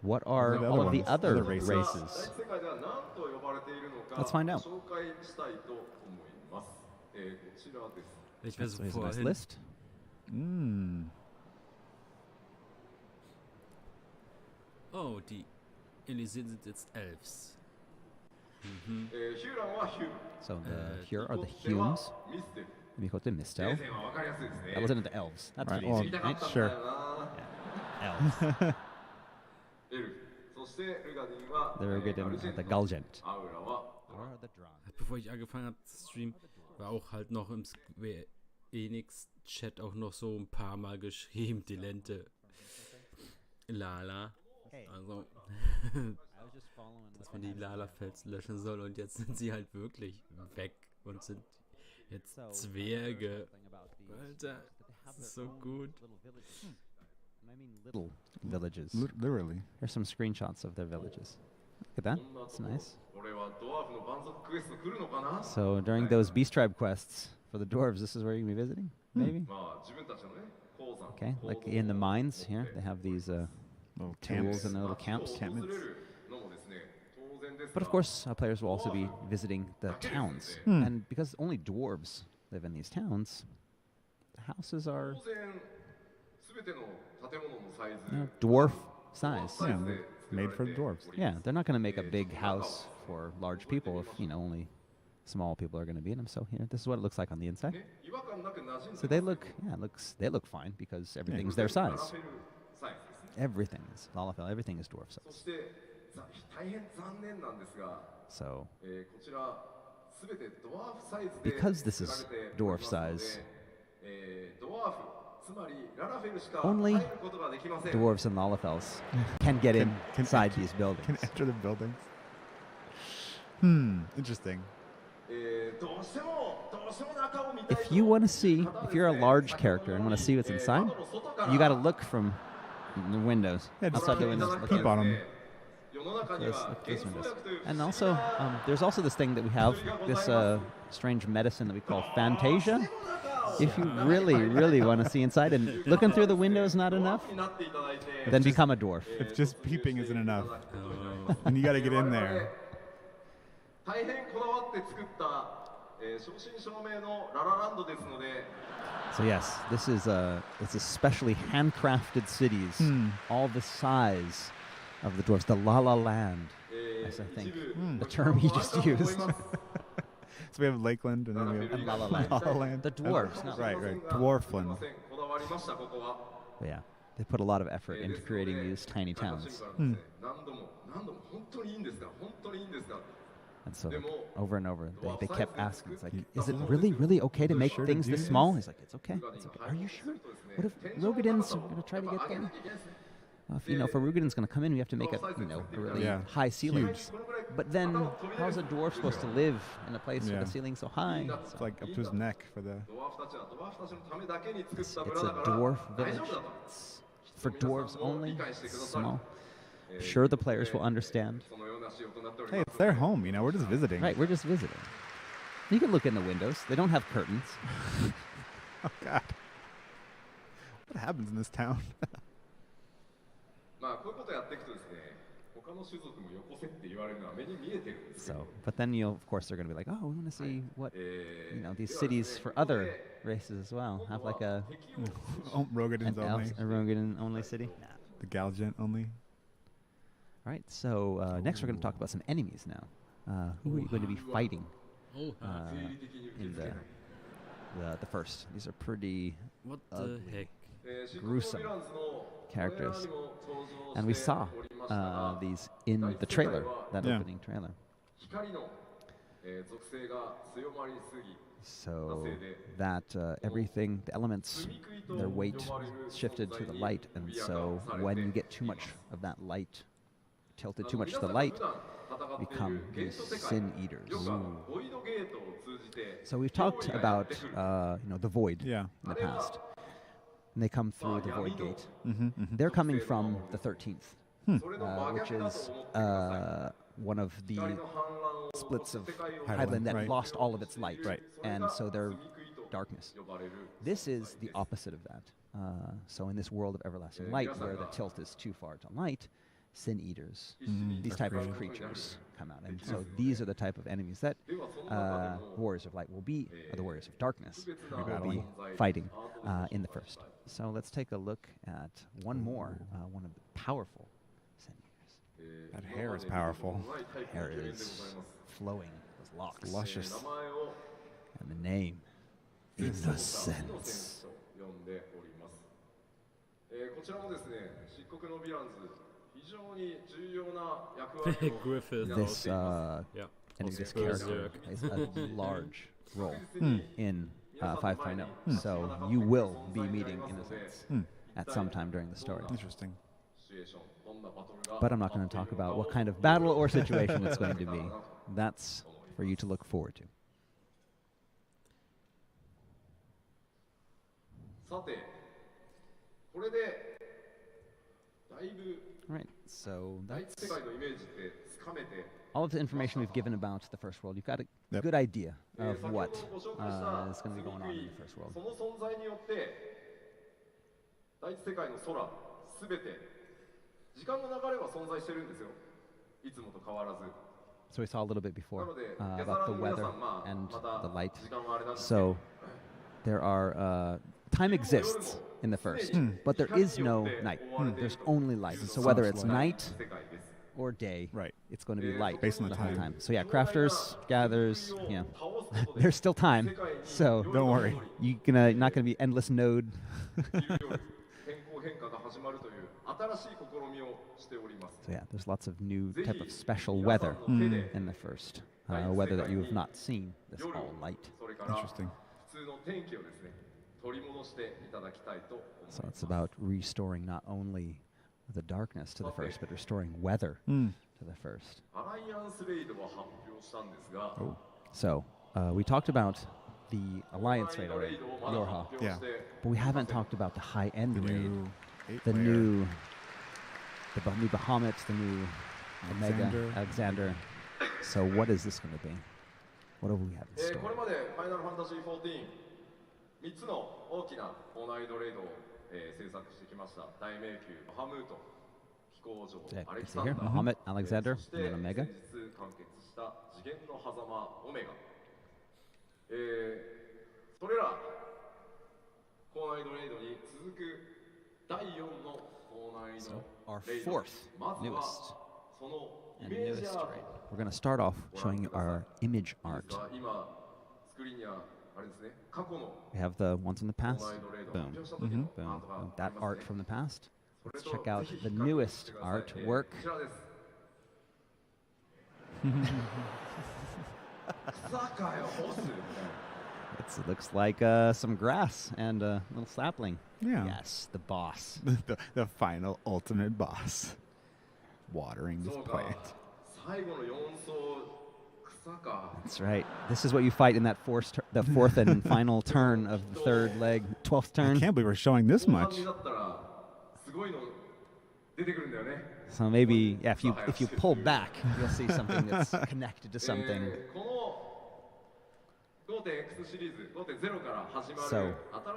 what are The all other of the ones, other other races. races? 第一世界では何と呼ばれているのか Let's find out. 紹介したいと思います。こちらです。 Ich So versuche here's a nice vorhin. list. Mm. Oh, die Elyseen sind jetzt Elves. ヒューランはヒュー。 So the here ミ are the コテは Humes. ミステル。 Mikote 先 Mistel. 生は分かりやすいですね。 That wasn't the elves. That's Right, pretty well, easy. 見たか Right? ったんだ Sure. よな。 Elves. エルフ。そしてルガディンは They're good ガ in ルジェン the ト。 Galgent. アウラはドラ Or the Dron. Bevor ich angefangen habe zu streamen, war auch halt noch im Sqaure Enix Chat auch noch so ein paar Mal geschrieben, die Lente. Lala. Hey, Also, I was just following dass what man they die had. Lala-Fels löschen soll und jetzt sind sie halt wirklich weg und sind jetzt So, Zwerge. something about these Alter, dwarves, that they have das ist their so own gut. little villages. And I mean little villages. Literally. Here's some screenshots of their villages. Look at that. It's nice. これはドワーフの蛮族クエスト来るのかな。 So during those beast tribe quests for the dwarves, this is where you can be visiting, maybe? まあ自分たちのね鉱山。 Okay, like in the mines here, they have these Little tools camps. and their little camps. 訪れるのもですね、当然で But of course, players will also be visiting the towns. And because only dwarves live in these towns, the houses are dwarf size. Yeah, they're made for the dwarves. Yeah, they're not going to make a big house for large people if, only small people are going to be in them. So here, this is what it looks like on the inside. So they look, they look fine because everything's their size. Everything is Lalafell, everything is dwarf size. So, because this is dwarf size, only dwarves and Lalafells can get inside these buildings. Can enter the buildings. Interesting. If you want to see, if you're a large character and want to see what's inside, you got to look from the windows, outside the windows. Peep on them. Those windows. And also, there's also this thing that we have, this strange medicine that we call Fantasia. If you really, really want to see inside and looking through the window is not enough, then become a dwarf. If just peeping isn't enough, and you got to get in there. So yes, this is it's especially handcrafted cities, all the size of the dwarves, the La La Land, as I think the term he just used. So we have Lakeland and then we have La La Land. La La Land. The dwarves, not Right. Dwarfland. But yeah, they put a lot of effort into creating these tiny towns. And so over and over, they kept asking, it's like, is it really, really okay to make things this small? He's like, it's okay. It's okay. Are you sure? What if Rogadin's going to try to get there? If a Rogadin's going to come in, we have to make a really high ceiling. But then, how's a dwarf supposed to live in a place with a ceiling so high? It's like up to his neck for the... It's a dwarf village. It's for dwarves only. It's small. Sure, the players will understand. Hey, it's their home, we're just visiting. Right, we're just visiting. You can look in the windows. They don't have curtains. Oh, God. What happens in this town? So, but then of course, they're going to be like, oh, we want to see what, these cities for other races as well. Have like a Rogadin's only. A Rogadin only city. Nah. The Galgent only. All right, so next we're going to talk about some enemies now. Who are you going to be fighting in the first? These are pretty What the heck? gruesome characters. And we saw these in the trailer, that opening trailer. So that everything, the elements, their weight shifted to the light. And so when you get too much of that light, tilted too much to the light, become these sin eaters. So we've talked about the void in the past, and they come through the void gate. They're coming from the 13th, which is one of the splits of Highland that lost all of its light, and so they're darkness. This is the opposite of that. So in this world of everlasting light, where the tilt is too far to light, sin eaters, these type of creatures come out. And so these are the type of enemies that Warriors of Light will be, or the Warriors of Darkness will be fighting in the first. So let's take a look at one more, one of the powerful sin eaters. That hair is powerful. Hair is flowing, those locks. Luscious. And the name, Innocence. Griffith. This this character plays a large role in 5.0. So you will be meeting Innocence at some time during the story. Interesting. But I'm not going to talk about what kind of battle or situation it's going to be. That's for you to look forward to. Right, so that's all of the information we've given about the first world. You've got a good idea of what is going to be going on in the first world. So we saw a little bit before about the weather and the light. So there are time exists in the first, but there is no night. There's only light. So whether it's night or day, Right. it's going to be light Based on the whole time. time. So yeah, crafters, gatherers, there's still time. So Don't worry. you're not going to be endless node. So yeah, there's lots of new type of special weather in the first. Weather that you have not seen, this all light. Interesting. So it's about restoring not only the darkness to the first, but restoring weather to the first. So we talked about the Alliance raid already, Yorha. Yeah. But we haven't talked about the high-end raid. Eight The player. new Bahamut, the new Omega, Alexander. Alexander. So what is this going to be? What do we have in これ store? までファイナルファンタジー14、3つの大きな高難易度レイドを、制作してきました。大迷宮、バハムート、飛行場、 Yeah, アレ you キ see サン here, ダー、 Bahamut, Alexander, そし and て then Omega. 先日完結した次元の狭間、オメガ。それら高難易度レイドに続く第4の高難易 So 度 our レイド。 fourth まずは newest そのイ and メージ newest アート。 raid. We're going to start off showing you our image art. 今スクリーンにはあれですね、過去の We have the ones in the 高 past. 難易度レイドを Boom. 発表した時の Boom. アートが Boom. あ That ります art ね。 from the past. それ Let's と check out ぜひ the 比較して newest ください。 artwork. こちらです。草かよ、ボス。 It looks like some grass and a little sapling. Yeah. Yes, the boss. the final ultimate boss. Watering this そうか plant.。最後の4層草か。 That's right. This is what you fight in that the fourth and final turn of the third leg, 12th I turn. can't believe we're showing this 後半 much. になったらすごいの出てくるんだよね。 So maybe, yeah, if you pull back, you'll see something that's connected to something. この 5.x シリーズ5.0から始ま So る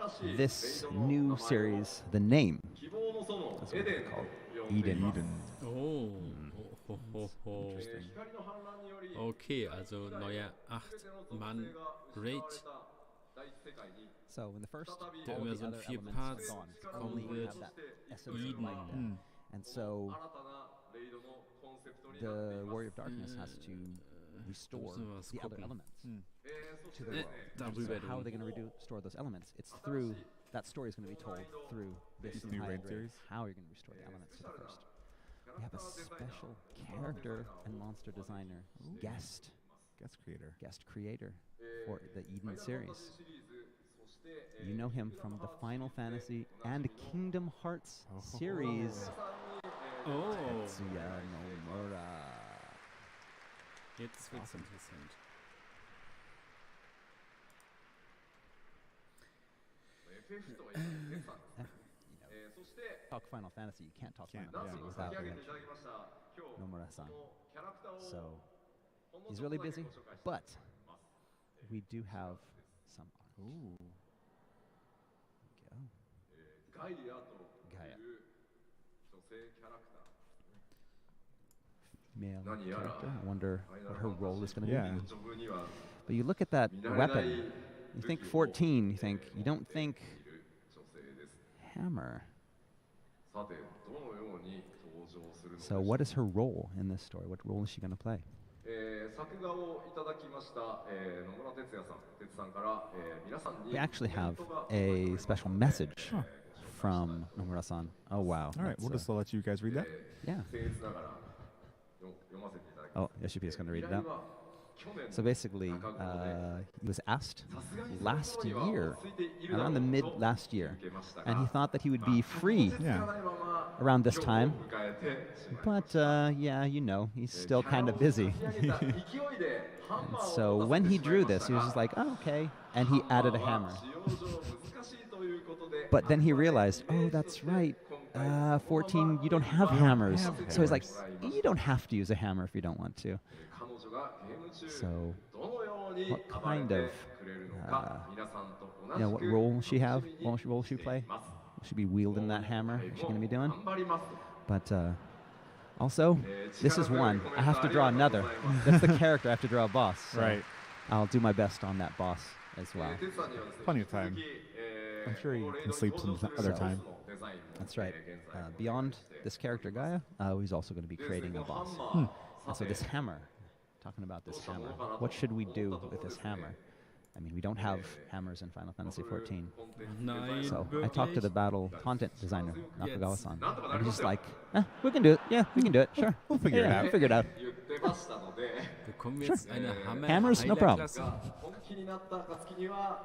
新しい this レイドの new 名前を series, the name, 希望の園 That's エ what デ they ン call と呼んでい Eden. ます。 Oh. Ho, ho, ho. 光の反乱により Okay, also neuer 8-Mann-Raid, So in the first, der all immer the so in other 4 elements Parts are gone. kommen Only we wird. have that essence of Eden. light there. And so 新たなレイドのコンセプトになってい the ます。 Warrior of Darkness has to restore müssen wir was the other gucken. elements そし to て the です world. ね、 So Darüber how are they reden. going to restore those elements? It's through that story is going to be told through this New high-end raid raid. series? How are you going to restore the elements to the first? We have a special character and monster designer, guest Guest creator. creator for the Eden series. シリーズ、そして You know him from the Final Fantasy and Kingdom Hearts series. Oh, Tetsuya Nomura. jetzt wird's interessant. FF とは今ですね。そして Talk Final Fantasy. You can't talk Can't, Final 何 Fantasy 度か without 取り上げて mentioning いただきました今日 Nomura-san. このキャラクターを So ほんの he's ちょっ really とだけ busy, ご紹介して but ます。 we do have some art. Ooh. Go. ガイアとガイアいう女性キャラクター。 Male 何やら character. I wonder what her role is going to Yeah. be. ジョブには But you look at that 見慣れない weapon. You think 14. You don't think いる女性です。 hammer. さて、どのように登場するのでし So ょう what is her role in this story? What role is she going to play? 作画をいただきました、野村哲也さん、哲さんから、皆さんに We actually コメン have トが a special message from Nomura-san. Oh wow. All right, That's, we'll just let you guys read that. yeah. 僭越ながら読ませていただき Oh, ます。 Yoshipi is going to read it 依頼 out. は去年 So basically, 中頃で he was asked さすがに last その頃には year, 落ち着いているだろう around the mid と last year, 受けましたが and he thought that he would be free Yeah. around this time. 今日を迎えてしまいま But した yeah, you know, he's still kind of busy. キャラを書き上げた勢いでハンマーを So 持た when せ he てしまい drew ま this, し he た was が just like, oh, okay. And he added a ハンマ hammer. ーは使用上難しいということで But then he realized, oh, that's right. 14, you don't have hammers. So he's like, you don't have to use a hammer if you don't want to. 彼女がゲーム中 So どのように what 暴れ kind て of, くれるのか皆さんと同 you know, じ what く role will she have? 楽しみに What role will she して play? います Will she be wielding that hammer? Is she going to be doing? 頑張ります But Also, this is one. I have to draw another. That's the character. I have to draw a boss. So Right. I'll do my best on that boss as well. Plenty of time. I'm sure he can sleep some other So- time. That's right. Beyond this character, Gaia, he's also going to be creating a boss. And so this hammer, talking about this hammer, what should we do with this hammer? I mean, we don't have hammers in Final Fantasy XIV. Nein, So I talked to the wirklich? battle content designer, Nakagawa-san, Jetzt. and he's just like, we can do it. Yeah, we can do it. Sure. We'll figure it Yeah, out. We'll figure it out. Bekommen wir jetzt eine Hammers, no problem. Hammer-Heiler-Klasse?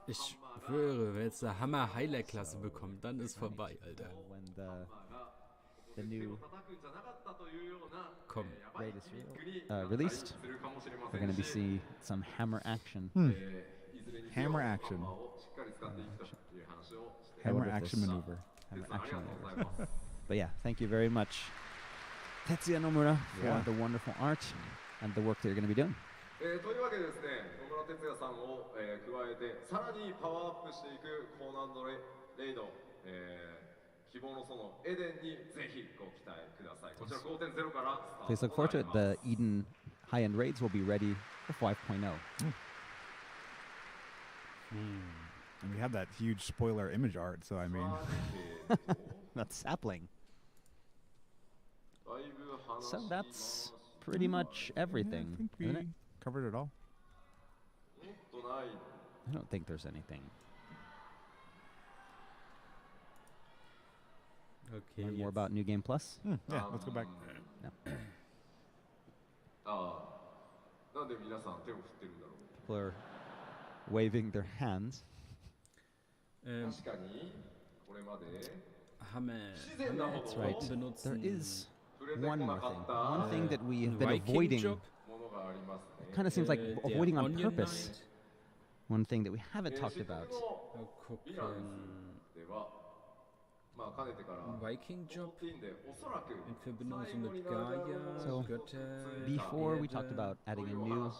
Ich schwöre, wenn jetzt eine Hammer-Heiler-Klasse bekommt, dann ist vorbei, Alter. When the new Komm. raid is released, we're going to be seeing some hammer action. Hammer action. Hammer with action this. maneuver. Hammer action maneuver. But yeah, thank you very much, Tetsuya Nomura, for Yeah. the wonderful art and the work that you're going to be doing. というわけでですね、野村哲也さんを、加えてさらにパワーアップしていく高難度レイド、希望の園エデンにぜひご期待ください。こちら 5.0 からスタート Please look forward to it. The Eden high-end raids will be ready for 5.0. And we have that huge spoiler image art, so I mean, That's sapling. だいぶ話 So し that's pretty much I everything, think isn't it? we covered it all. もっとない I don't think there's anything. Okay, Learn more jetzt. about New Game Plus. Yeah, let's go back. ああなんで皆さん手を振ってるんだろう People are waving their hands.確かにこれまで Hammer That's right. There benutzen. is 触れてこ one な more か thing. った One thing that we have been Viking avoiding. Job, ものがありますね Kind of seems like der avoiding on Onion purpose. Knight. One thing that we haven't talked about. Mal gucken. ではまあかねてから Viking Job 14でおそらく in Verbindung so mit Gaia, So, Götter, Before we talked Erde. about adding a new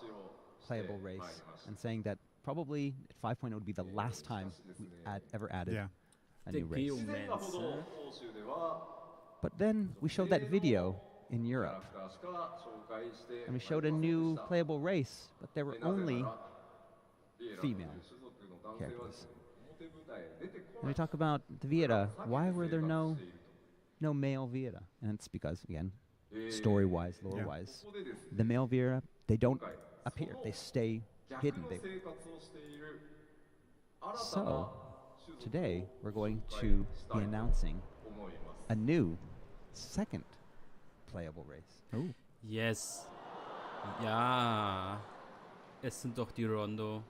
playable race and saying that probably at 5.0 would be the last time we ever added Yeah. a Der new race. 自然なほど Geomancer. 欧州では But then we showed that video in キャ Europe ラクターしか紹介して and we showed a new playable race, but there were only female characters. And we talk about the Viera. Why were there no male Viera? And it's because, again, story-wise, lore-wise, the male Viera, they don't appear. They stay hidden. So, today we're going to be announcing a new second playable race. Oh, Yes. Ja. Es sind doch die Rondo.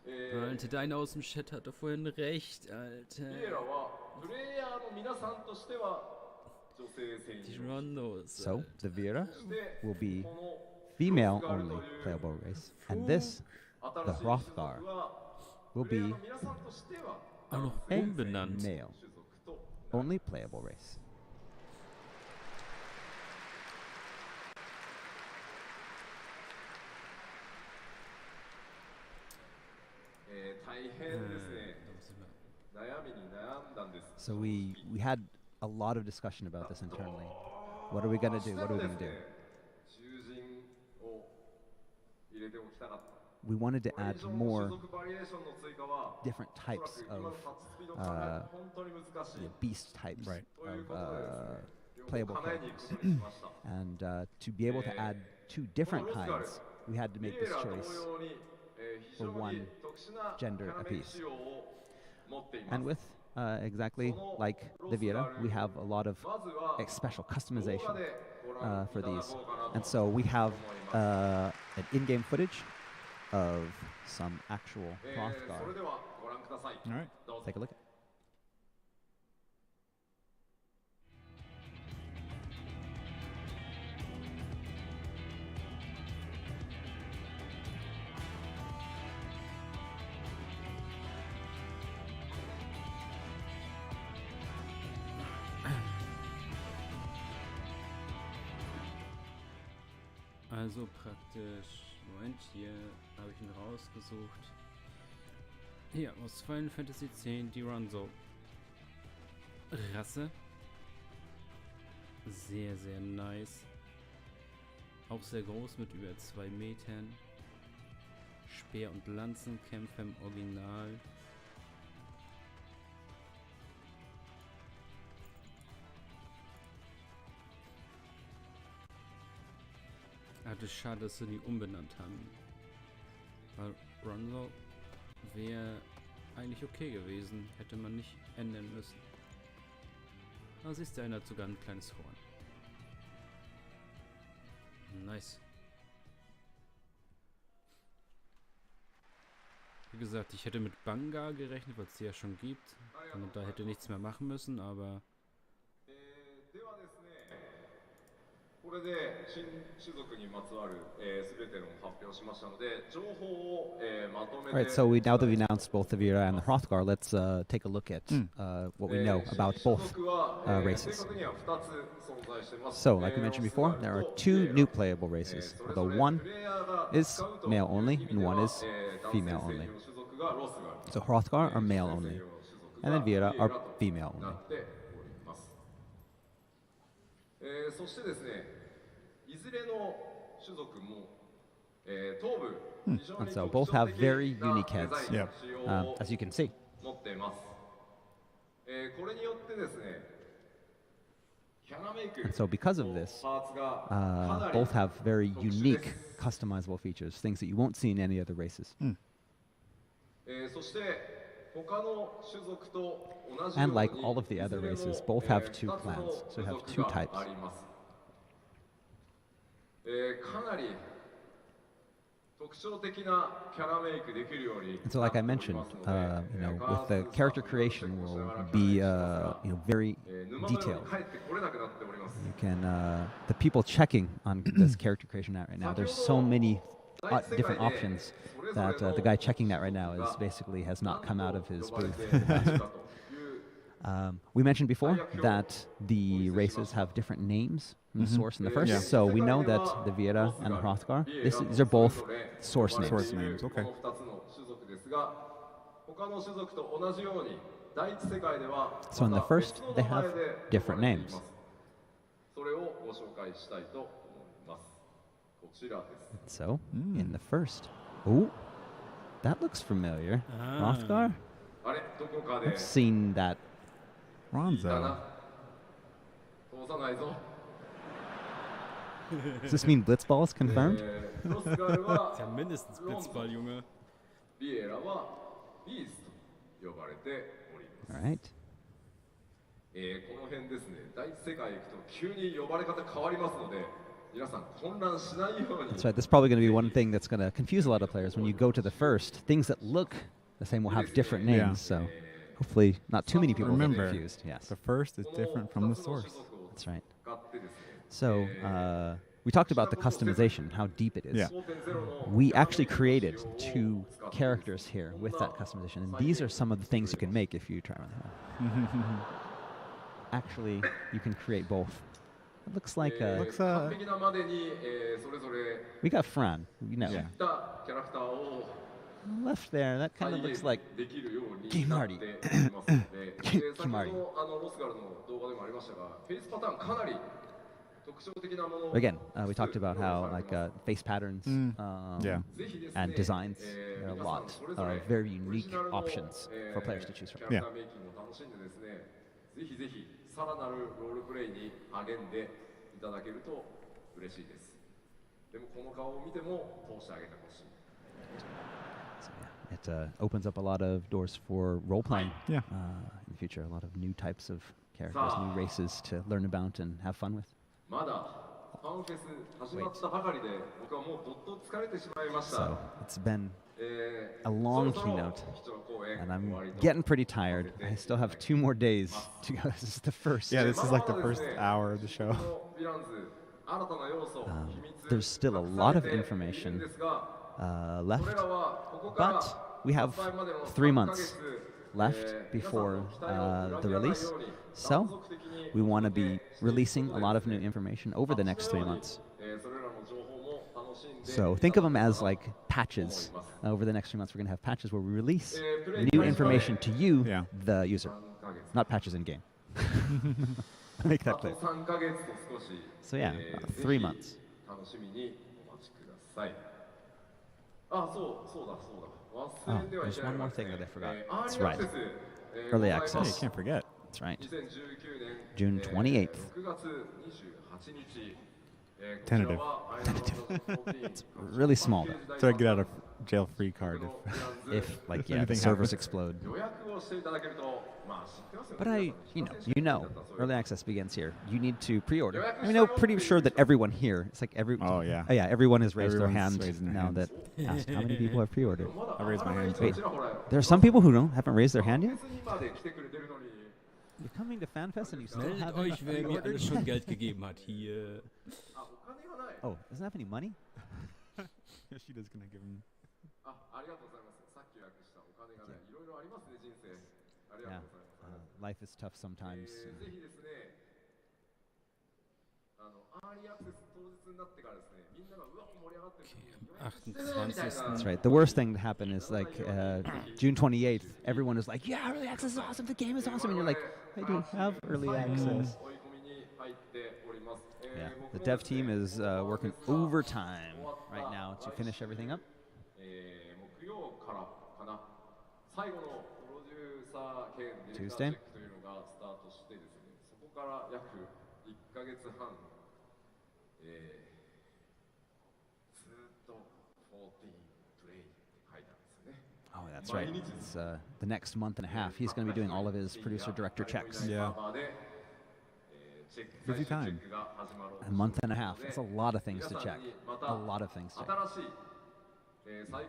Alter, deiner aus dem Chat hatte vorhin recht, ビエラ Alter. はプレイヤーの皆さんとしては女性専 Die 用 Rondos. So, the Viera そして will be この female-only playable race. And this 新 the しい種 Hrothgar 族は will プレイヤー be の皆さんとしては Auch noch a umbenannt. male 種族と only playable race. 大変ですね悩みに悩んだんです So we had a lot of discussion about this internally. What are we gonna do? What are we gonna do? 囚人を入れておきたかった We wanted to これ add 以上の more 種族バリエーションの追加は different おそらく types 今の of タッチスピード感が本当に難しい beast types Right. という of ことでですね playable 叶えに行 characters. くことにしました And to be able to add two different kinds, we had to ビ make エ this ラ同 choice. 様に非常 for one に特殊な gender キャラメル apiece. 仕様を持っています And with exactly like the Viera, we have a lot of まずは special 動画 customization でご覧いた for だ these. こうかなと And so we have 思います an in-game footage of some actual それ Hrothgar. ではご覧ください all right. どうぞ Take a look. Also praktisch, Moment, hier habe ich ihn rausgesucht. Hier, aus Final Fantasy X, die Ronso. Rasse. Sehr, sehr nice. Auch sehr groß mit über 2 Metern. Speer- und Lanzenkämpfer im Original. Ah, das ist schade, dass sie die umbenannt haben. Weil Ronzo wäre eigentlich okay gewesen. Hätte man nicht ändern müssen. Da siehst du, einer hat sogar ein kleines Horn. Nice. Wie gesagt, ich hätte mit Banga gerechnet, weil es die ja schon gibt. Und da hätte nichts mehr machen müssen, aber... Alright, so now that we announced both the Viera and the Hrothgar, let's take a look at what we know about both races. So, like we mentioned before, there are 2 new playable races, although one is male only and one is female only. So Hrothgar are male only, and then Viera are female only. And so both have very unique heads, as you can see. And so because of this, both have very unique customizable features, things that you won't see in any other races. And like all of the other races, both have 2 clans, so you have 2 types. And so, like I mentioned, with the character creation will be very detailed. You can the people checking on this character creation right now. There's so many different options that the guy checking that right now has not come out of his booth. We mentioned before that the races have different names in the source and the first, so we know that the Viera and the Hrothgar, these are both source names. Source names, okay. So in the first, they have different names. So, in the first, oh, that looks familiar. Hrothgar? I've seen that. Ronzo. Does this mean Blitzball is confirmed? Ist ja mindestens Blitzball, Junge. All right. That's right. This is probably going to be one thing that's going to confuse a lot of players. When you go to the first, things that look the same will have different names. So hopefully not too many people will get confused. Yes. The first is different from the source. That's right. So we talked about the customization, how deep it is. Yeah. We actually created 2 characters here with that customization, and these are some of the things you can make if you try them. Actually, you can create both. It looks like we got Fran, Yeah. Left there, that kind of looks like Kimardi. Kimardi. Again, we talked about how face patterns and designs. There are a lot of very unique options for players to choose from. Yeah. It opens up a lot of doors for role-playing Yeah. in the future. A lot of new types of characters, new races to learn about and have fun with. So it's been a long keynote, and I'm getting pretty tired. I still have 2 more days to go. This is the first. Yeah, this is like the first hour of the show. There's still a lot of information left, but we have 3 months left before the release, so we want to be releasing a lot of new information over the next 3 months. So think of them as like patches. Over the next 3 months, we're going to have patches where we release new information to you, the user, not patches in game. make that clear. 3ヶ月と少し So yeah, about 3 months. 楽しみにお待ちください。あ、そうだ。忘れてはい There's けない one の more がです thing ね that I forgot. アー That's リーア right. クセス Early ご access. Oh, you can't forget. That's right. 2019年 June 28th. 6月28日 Tentative. It's really small though. So I get out of jail free card. If like If yeah, the anything servers happens. explode. 予約をしていただけるとまあ知ってますよね But you know, early access begins here. You need to pre-order. I mean, I'm pretty sure that everyone here, it's like Oh, yeah. yeah, everyone has raised their Everyone's hand raising their now hands. that asked how many people have pre-ordered. I'll raise my hand. Wait, too. there are some people who haven't raised their hand yet. フェスにまで来てくれてるのに You're coming to FanFest and you still Meldet haven't euch, wer mir pre-ordered? alles schon Geld gegeben hat. Hier. あお金がない Oh, doesn't have any money? Yeah, she does gonna give him. ありがとうございますさっき予約したお金がないいろいろありますね人生ありが Yeah, とうございます、 life is tough sometimes. ぜひですねアーリーアクセス当日になってからですねみんながうわ盛り上がってる時に予約してねみたいな That's right. The worst thing to happen is like June 28th, everyone is like, yeah, early access is awesome, the game is awesome. And you're like, I don't have early access. 追い込みに入っております Yeah, the dev team is working overtime right now to finish everything up. 木曜からかな最後のプロデューサー兼ディレクターチ Tuesday ェックというのがスタートしてですねそこから約1ヶ月半ずっと14プレイって書いてあるんですよね Oh, that's right. It's the next month and a half. He's going to be doing all of his producer-director checks. Yeah. Busy time. A month and a half. That's a lot of things to check. A lot of things to check. But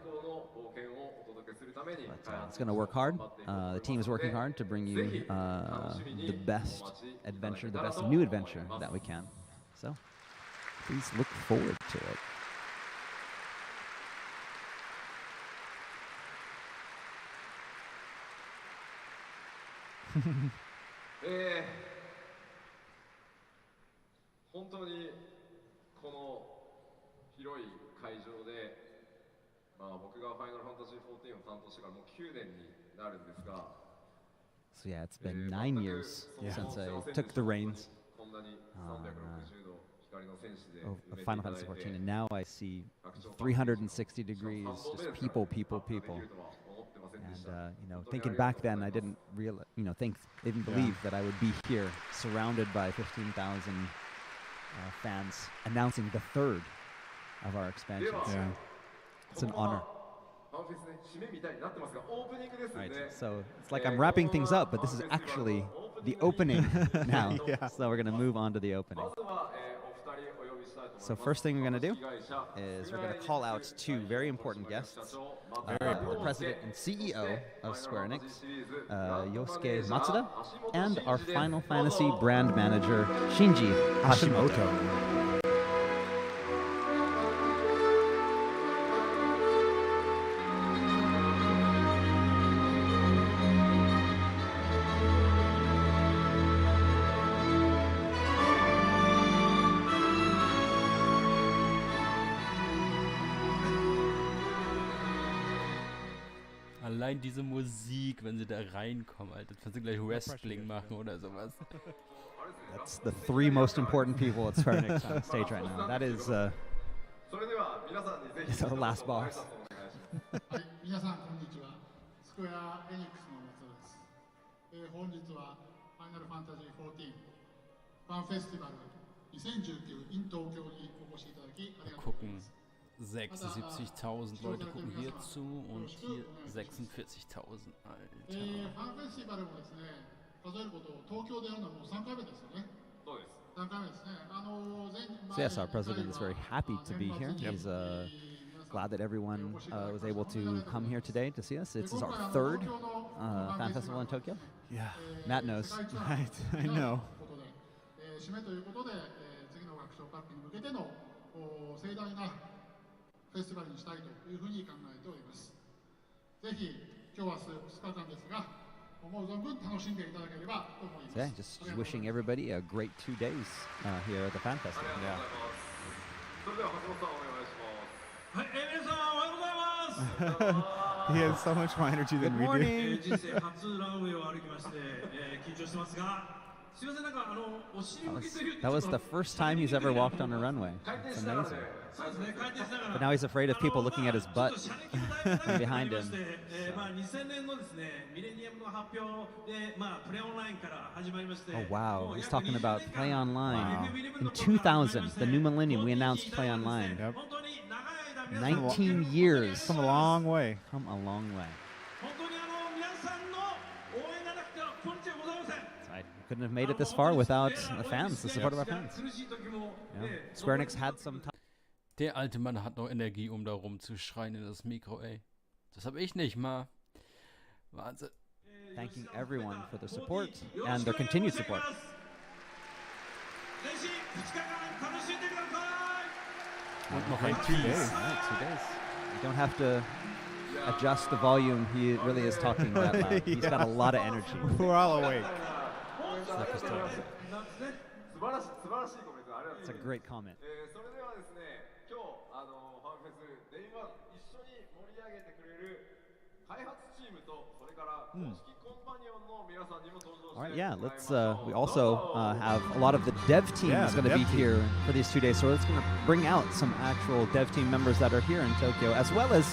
it's going to work hard. The team is working hard to bring you the best adventure, the best new adventure that we can. So please look forward to it. .本当にこの広い会場で、まあ、僕がファイナルファンタジー14を担当してからもう9年になるんですが So yeah, it's been 9 years since I took the reins こんなに360度光の戦士で of Final Fantasy XIV, and now I see 360 degrees, just people. And thinking back then, I didn't didn't believe that I would be here, surrounded by 15,000 fans, announcing the third of our expansions. Yeah. It's an honor. ファンフェスね締めみたいになってますがオープニングですね Right. So it's like I'm wrapping things up, but this is actually the opening now. So we're going to move on to the opening. まずはお二人お呼びしたいと思います So first thing we're going to do is we're going to call out two very important guests. The president and CEO of Square Enix, Yosuke Matsuda, and our Final Fantasy brand manager, Shinji Hashimoto. Allein diese Musik, wenn sie da reinkommen, Alter, dass sie gleich Wrestling machen oder sowas. That's the three most important people at Square Enix on stage right now. That is それでは皆さんにぜひ the last boss. はい、皆さんこんにちは。スクエア・エニックスの松田です。本日はファイナルファンタジー14ファンフェスティバル2019 in 東京にお越しいただきありがとうございます。 76.000 Leute gucken hier zu und hier 46.000, Alter. ファンフェスティバルもですね、数えること東京でやるのはもう3回目ですよね。そうです 3回目ですね。So yes, our president is very happy to be here. He's glad that everyone was able to come here today to see us. This is our third fan festival in Tokyo. Yeah. Matt knows. Right. I know. 締めということで、次のワークショップアップに向けての盛大なフェスティバルにしたいというふうに考えております。ぜひ今日は2日間ですが、思う存分楽しんでいただければと思います。 Yeah, just wishing everybody a great 2 days here at the fan festival. それでは橋本さんお願いします。はい、皆さんおはようございます。 He has so much more energy than Good we do. morning. 人生初ランウェイを歩きまして、緊張してますが、That was the first time he's ever walked on a runway. It's amazing. But now he's afraid of people looking at his butt from behind him. Oh wow, he's talking about Play Online. In 2000, the new millennium, we announced Play Online. Yep. 19 years. Come a long way. Come a long way. I couldn't have made it this far without the fans, the support of our fans. Yeah. Square Enix had some time. Der alte Mann hat noch Energie, um da rumzuschreien in das Mikro, ey. Das hab ich nicht mal. Wahnsinn. Thanking everyone for their support and their continued support. Und noch ein 2 days. Right, 2 days. You don't have to adjust the volume. He really is talking that loud. He's got a lot of energy. We're all awake. It's a great comment. それではですね、今日ファンフェス Day1 一緒に盛り上げてくれる開発チームとそれから公式コンパニオンの皆さんにも登場して All right, yeah, let's, we also have a lot of the dev team is going to be here for these 2 days, so it's going to bring out some actual dev team members that are here in Tokyo, as well as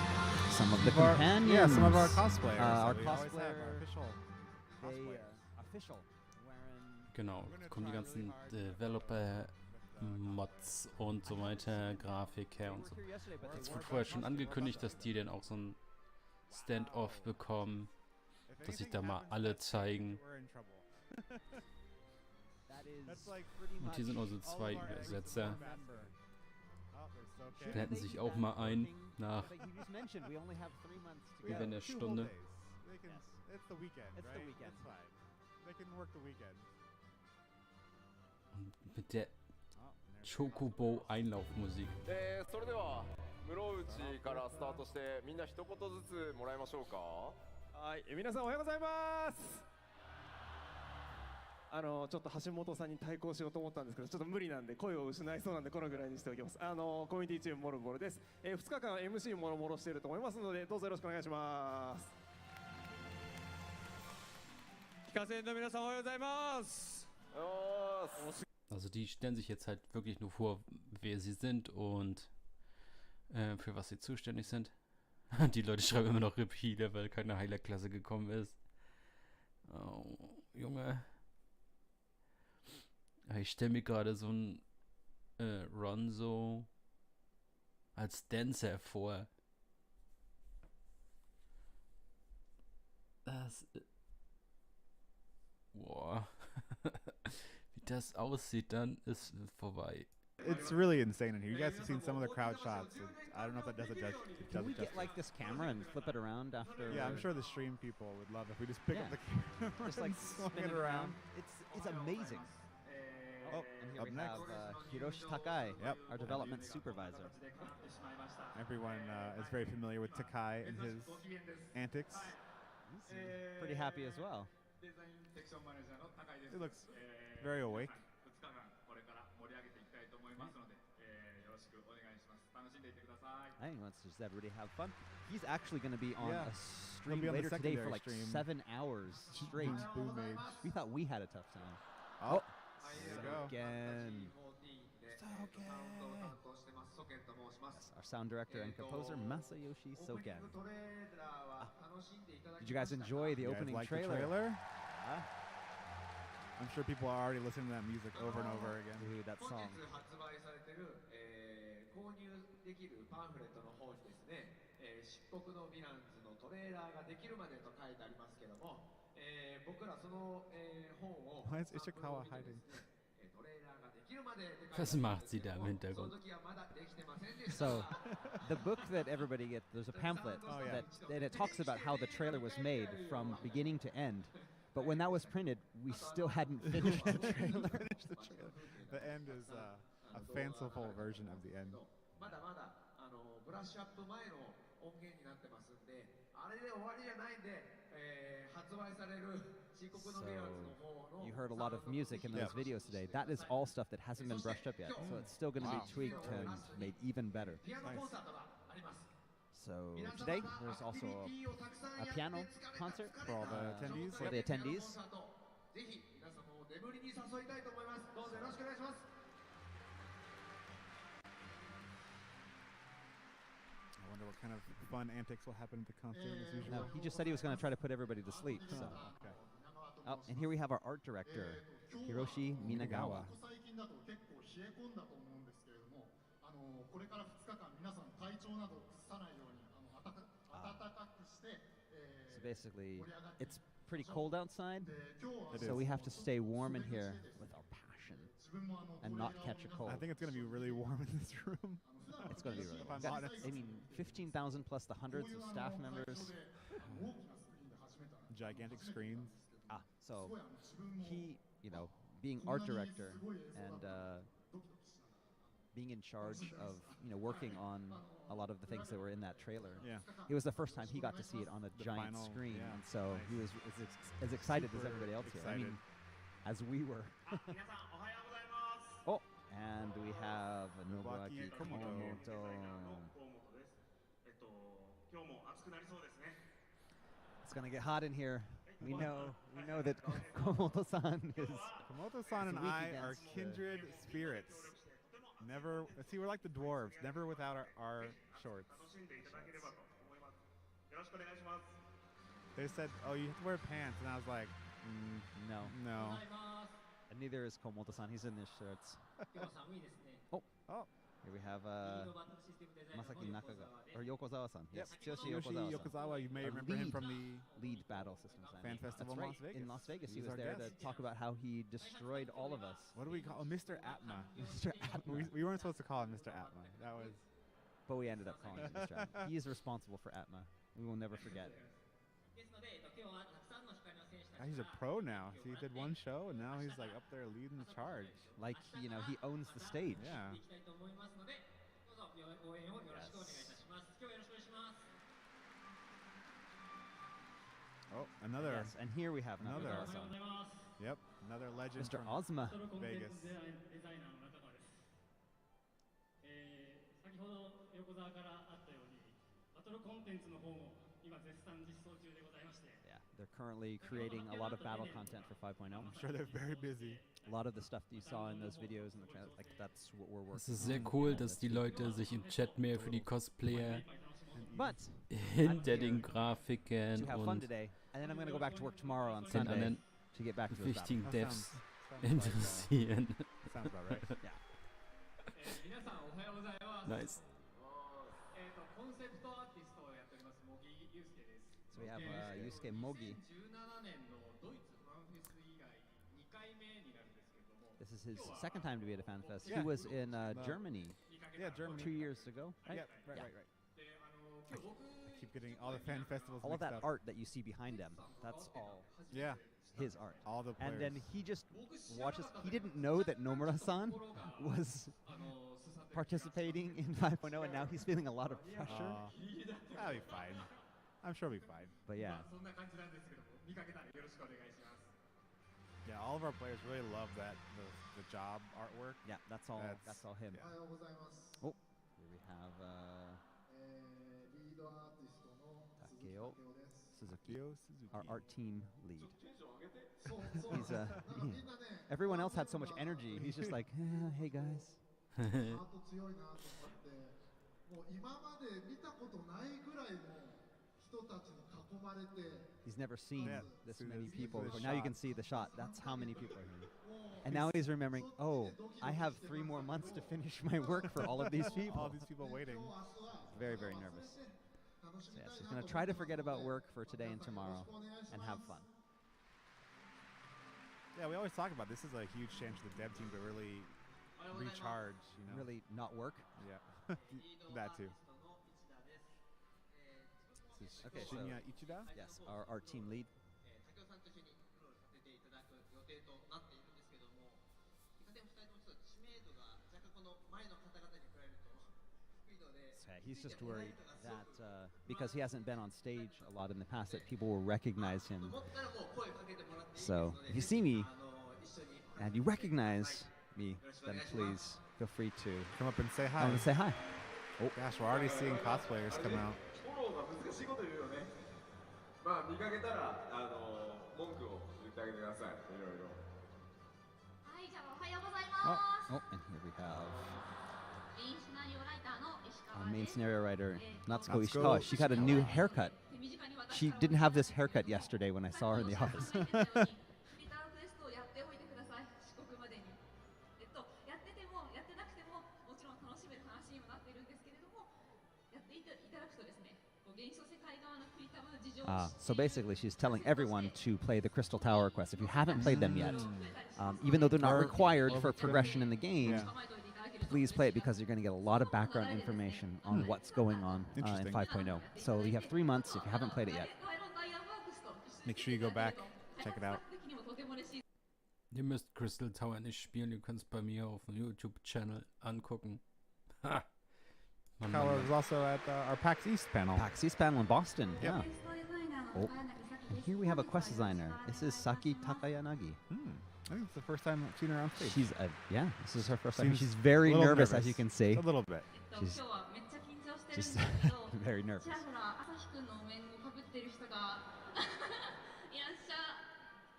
some of the companions. Yeah, some of our cosplayers. Our We always have cosplayer, our official they, official, wearing Genau, kommen die ganzen Developer-Mods und so weiter, Grafik her und so. Es wurde vorher schon angekündigt, dass die dann auch so ein Stand-off bekommen, dass sich da mal alle zeigen. Und hier sind also 2 Übersetzer. Die hätten sich auch mal ein nach über einer Stunde. Und mit der Chocobo-Einlaufmusik. それでは室内からスタートしてみんな一言ずつもらいましょうか。はい、皆さんおはようございます。ちょっと橋本さんに対抗しようと思ったんですけど、ちょっと無理なんで声を失いそうなんでこのぐらいにしておきます。コミュニティチームもろもろです。2日間 MC もろもろしていると思いますので、どうぞよろしくお願いします。非課税の皆さんおはようございます。Also die stellen sich jetzt halt wirklich nur vor, wer sie sind und für was sie zuständig sind. Die Leute schreiben immer noch RIP Healer, weil keine Heilerklasse gekommen ist. Oh, Junge. Ich stelle mir gerade so einen Ron so als Dancer vor. Das... Boah. Wie das aussieht, dann ist vorbei. It's really insane in here. You guys have seen some of the crowd shots. I don't know if that does it justice. Can we get like this camera and flip it around after? Yeah, I'm sure the stream people would love if we just pick up the camera. Just like spin it around. It's amazing. Oh, and here up we next. have Hiroshi Takai, our development supervisor. Everyone is very familiar with Takai and his antics. He's pretty happy as well. He looks very awake. I think let's just everybody have fun. He's actually going to be on a stream on later the today for secondary like stream. 7 hours straight. Boom Age. We thought we had a tough time. Oh, there you go. Again. Our sound director and composer, Masayoshi Soken. Did you guys enjoy the opening like trailer? The trailer? I'm sure people are already listening to that music over and over again. Dude, that song. 購入できるパンフレットの方にですね、漆黒のヴィランズのトレーラーができるまでと書いてありますけども、僕らその、本を Why is Ishikawa hiding? トレーラーができるまでって書いてあります。 Was macht sie da im Hintergrund? So, the book that everybody gets, there's a pamphlet that it talks about how the trailer was made from beginning to end. But when that was printed, we still hadn't finished the trailer. The end is a fanciful version of the end. まだまだブラッシュアップ前の音源になってますんで、あれで終わりじゃないんで、発売される漆黒のヴィランズの方の You heard a lot of music in those videos today. That is all stuff that hasn't been brushed up yet, so it's still going to be tweaked and made even better. ピアノコンサートがあります。 So today there's also a piano concert For all the attendees. For the attendees. ぜひ皆様を眠りに誘いたいと思います。どうぞよろしくお願いします。I wonder what kind of fun antics will happen at the concert as usual. No, he just said he was going to try to put everybody to sleep. So. Okay. Oh, and here we have our art director, Hiroshi Minagawa. 最近だと結構冷え込んだと思うんですけれども、これから2日間皆さん体調など崩さないように暖かくして、So basically, it's pretty cold outside, so we have to stay warm in here with our passion and not catch a cold. I think it's going to be really warm in this room. It's going to be really warm. I mean, 15,000 plus the hundreds of staff members. Gigantic screens. So he, being art director and being in charge of, working on a lot of the things that were in that trailer. Yeah. It was the first time he got to see it on a giant screen, and so he was as excited as everybody else here. I mean, as we were. Oh, and we have Nobuaki Komoto. It's gonna get hot in here. We know that Komoto-san is. Komoto-san and I are kindred spirits. Never, see, we're like the dwarves, never without our shorts. They said, oh, you have to wear pants, and I was like, No. And neither is Komoto-san. He's in his shirts. Oh. Here we have Masaki Nakaga, or Yokozawa-san. Yes, Yoshi Yokozawa, you may remember him from the lead battle system design. Fan Festival That's in Las Vegas. In Las Vegas, he He was was our there guest. to talk about how he destroyed all of us. What do we call Mr. Atma? Mr. Atma. We weren't supposed to call him Mr. Atma. That was. But we ended up calling him Mr. Atma. He is responsible for Atma. We will never forget. He's a pro now. So he did one show, and now he's like up there leading the charge. Like, he owns the stage. Yeah. Oh, another. Yes, and here we have Another. Nakazawa-san. Yep, another legend Mr. from Ozma. Vegas. Yeah, they're currently creating a lot of battle content for 5.0. I'm sure they're very busy. A lot of the stuff that you saw in those videos and the like, that's what we're working Es ist sehr cool, dass die Leute sich im Chat mehr für die Cosplayer But hinter den Grafiken to have fun und today, and then I'm going to go back to work tomorrow on den Sunday anderen to get back to those wichtigen battles. Devs interessieren. Sounds about right. Yeah. Nice. So we have Yusuke Mogi. This is his second time to be at a fan fest. Yeah. He was in Germany. Yeah, Germany. 2 years ago, right? Yep, right. I keep getting all the fan festivals All of mixed that up. art that you see behind him, that's all Yeah, his art. all the players. And then he just watches. He didn't know that Nomura-san was participating in 5.0, and now he's feeling a lot of pressure. That'll be fine. I'm sure it'll be fine. But yeah, Yeah, all of our players really love the job artwork. yeah, that's all. That's all him. yeah. Oh, here we have Takeo Suzuki, Yo, Suzuki. our art team lead. He's everyone else had so much energy. He's just like, hey guys. He's never seen this see many this- people. this But now you shot. can see the shot. That's how many people are here. And now he's remembering, oh, I have 3 more months to finish my work for all of these people. All these people waiting. Very, very nervous. So yes, he's going to try to forget about work for today and tomorrow and have fun. Yeah, we always talk about this is a huge chance for the dev team to really recharge. Really not work. Yeah, that too. This is Okay, so- Shinya Ichida. Yes, our art team lead. So he's just worried that because he hasn't been on stage a lot in the past, that people will recognize him. So if you see me and you recognize me, then please feel free to Come up and say hi. come and say hi. Oh gosh, we're already seeing cosplayers come out. フォローが難しいこと言うよね。まあ見かけたら文句を言ってあげげてください。いろいろ。はい、じゃあおはようございます。 Oh, and here we have メインシナリオライターの石川 our で main す。 scenario writer, Natsuko Natsuko Ishikawa. She got a new haircut. She didn't have this haircut yesterday when I saw her in the office. リターンクエストをやっておいてください。遅刻までに。やっててもやってなくてももちろん楽しめる話にもなっているんですけれども、やっていただくとですね、現実世界側のクリタムの事情を So basically, she's telling everyone to play the Crystal Tower quest. If you haven't played them yet, even though they're not required for progression in the game, please play it because you're going to get a lot of background information on what's going on in 5.0. So you have 3 months if you haven't played it yet. Make sure you go back, check it out. Ihr müsst Crystal Tower nicht spielen, ihr könnt es bei mir auf dem YouTube-Channel angucken. Ha! Color was also at our PAX East panel. PAX East panel in Boston. Yep. Yeah. Oh. And here we have a quest designer. This is Saki Takayanagi. I think it's the first time I've seen her on stage. She's this is her first time. Seems She's very a little nervous, as you can see. A little bit. She's just very nervous. ちらほら朝日くんのお面をかぶってる人がいらっしゃ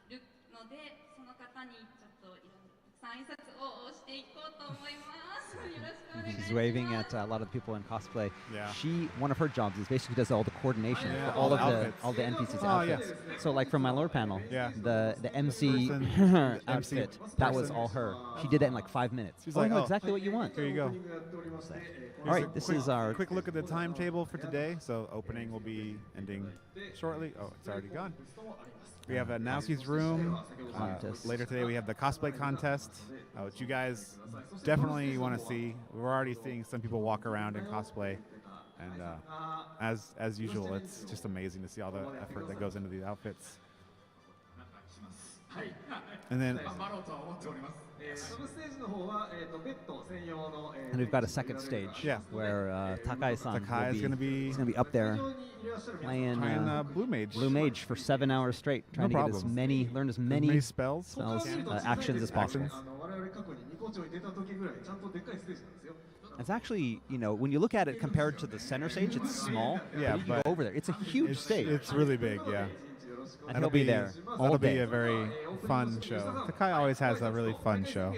るので、その方にちょっといろんなたくさん挨拶をしていこうと思います。よろしくお願いします。 She's waving at a lot of people in cosplay. Yeah. One of her jobs is basically does all the coordination Yeah, for all the all the outfits. NPCs' Oh, outfits. yeah. So like from my lore panel, Yeah. the MC Person. outfit, MC that was person. all her. She did that in like 5 minutes. She's I like, know oh, exactly what you want. Here you go. All right, this is our quick look at the timetable for today. So opening will be ending shortly. Oh, it's already gone. We have a Naoki's room. Contest. Later today we have the cosplay contest, which you guys definitely want to see. We're already seeing some people walk around in cosplay, and as usual, it's just amazing to see all the effort that goes into these outfits. And then and we've got a second stage. Yeah. Where Takai-san Takai is will going be up there playing Blue Mage. Blue Mage for 7 hours straight, trying to get as many, learn as many spells, actions as possible. It's actually, when you look at it compared to the center stage, it's small. Yeah, but you go over there, it's a huge stage. It's really big, yeah. And he'll be there all That'll day. be a very fun show. Takai always has a really fun show.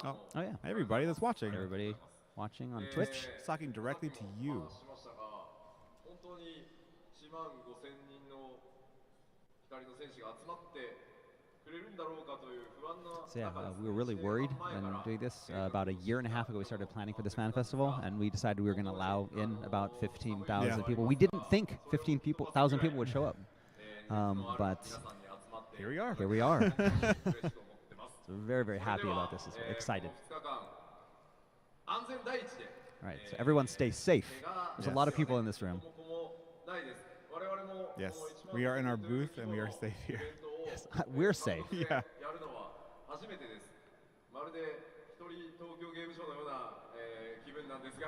Oh yeah. Hey, everybody that's watching. Everybody watching on Twitch. Talking directly to you. So yeah, we were really worried when doing this. About a year and a half ago, we started planning for this fan festival, and we decided we were going to allow in about 15,000 people. We didn't think 15,000 people would show up, but here we are. Here we are. So we're very, very happy about this. We're excited. All right, so everyone stay safe. There's a lot of people in this room. Yes, we are in our booth, and we are safe here. Yes, we're safe. Yeah.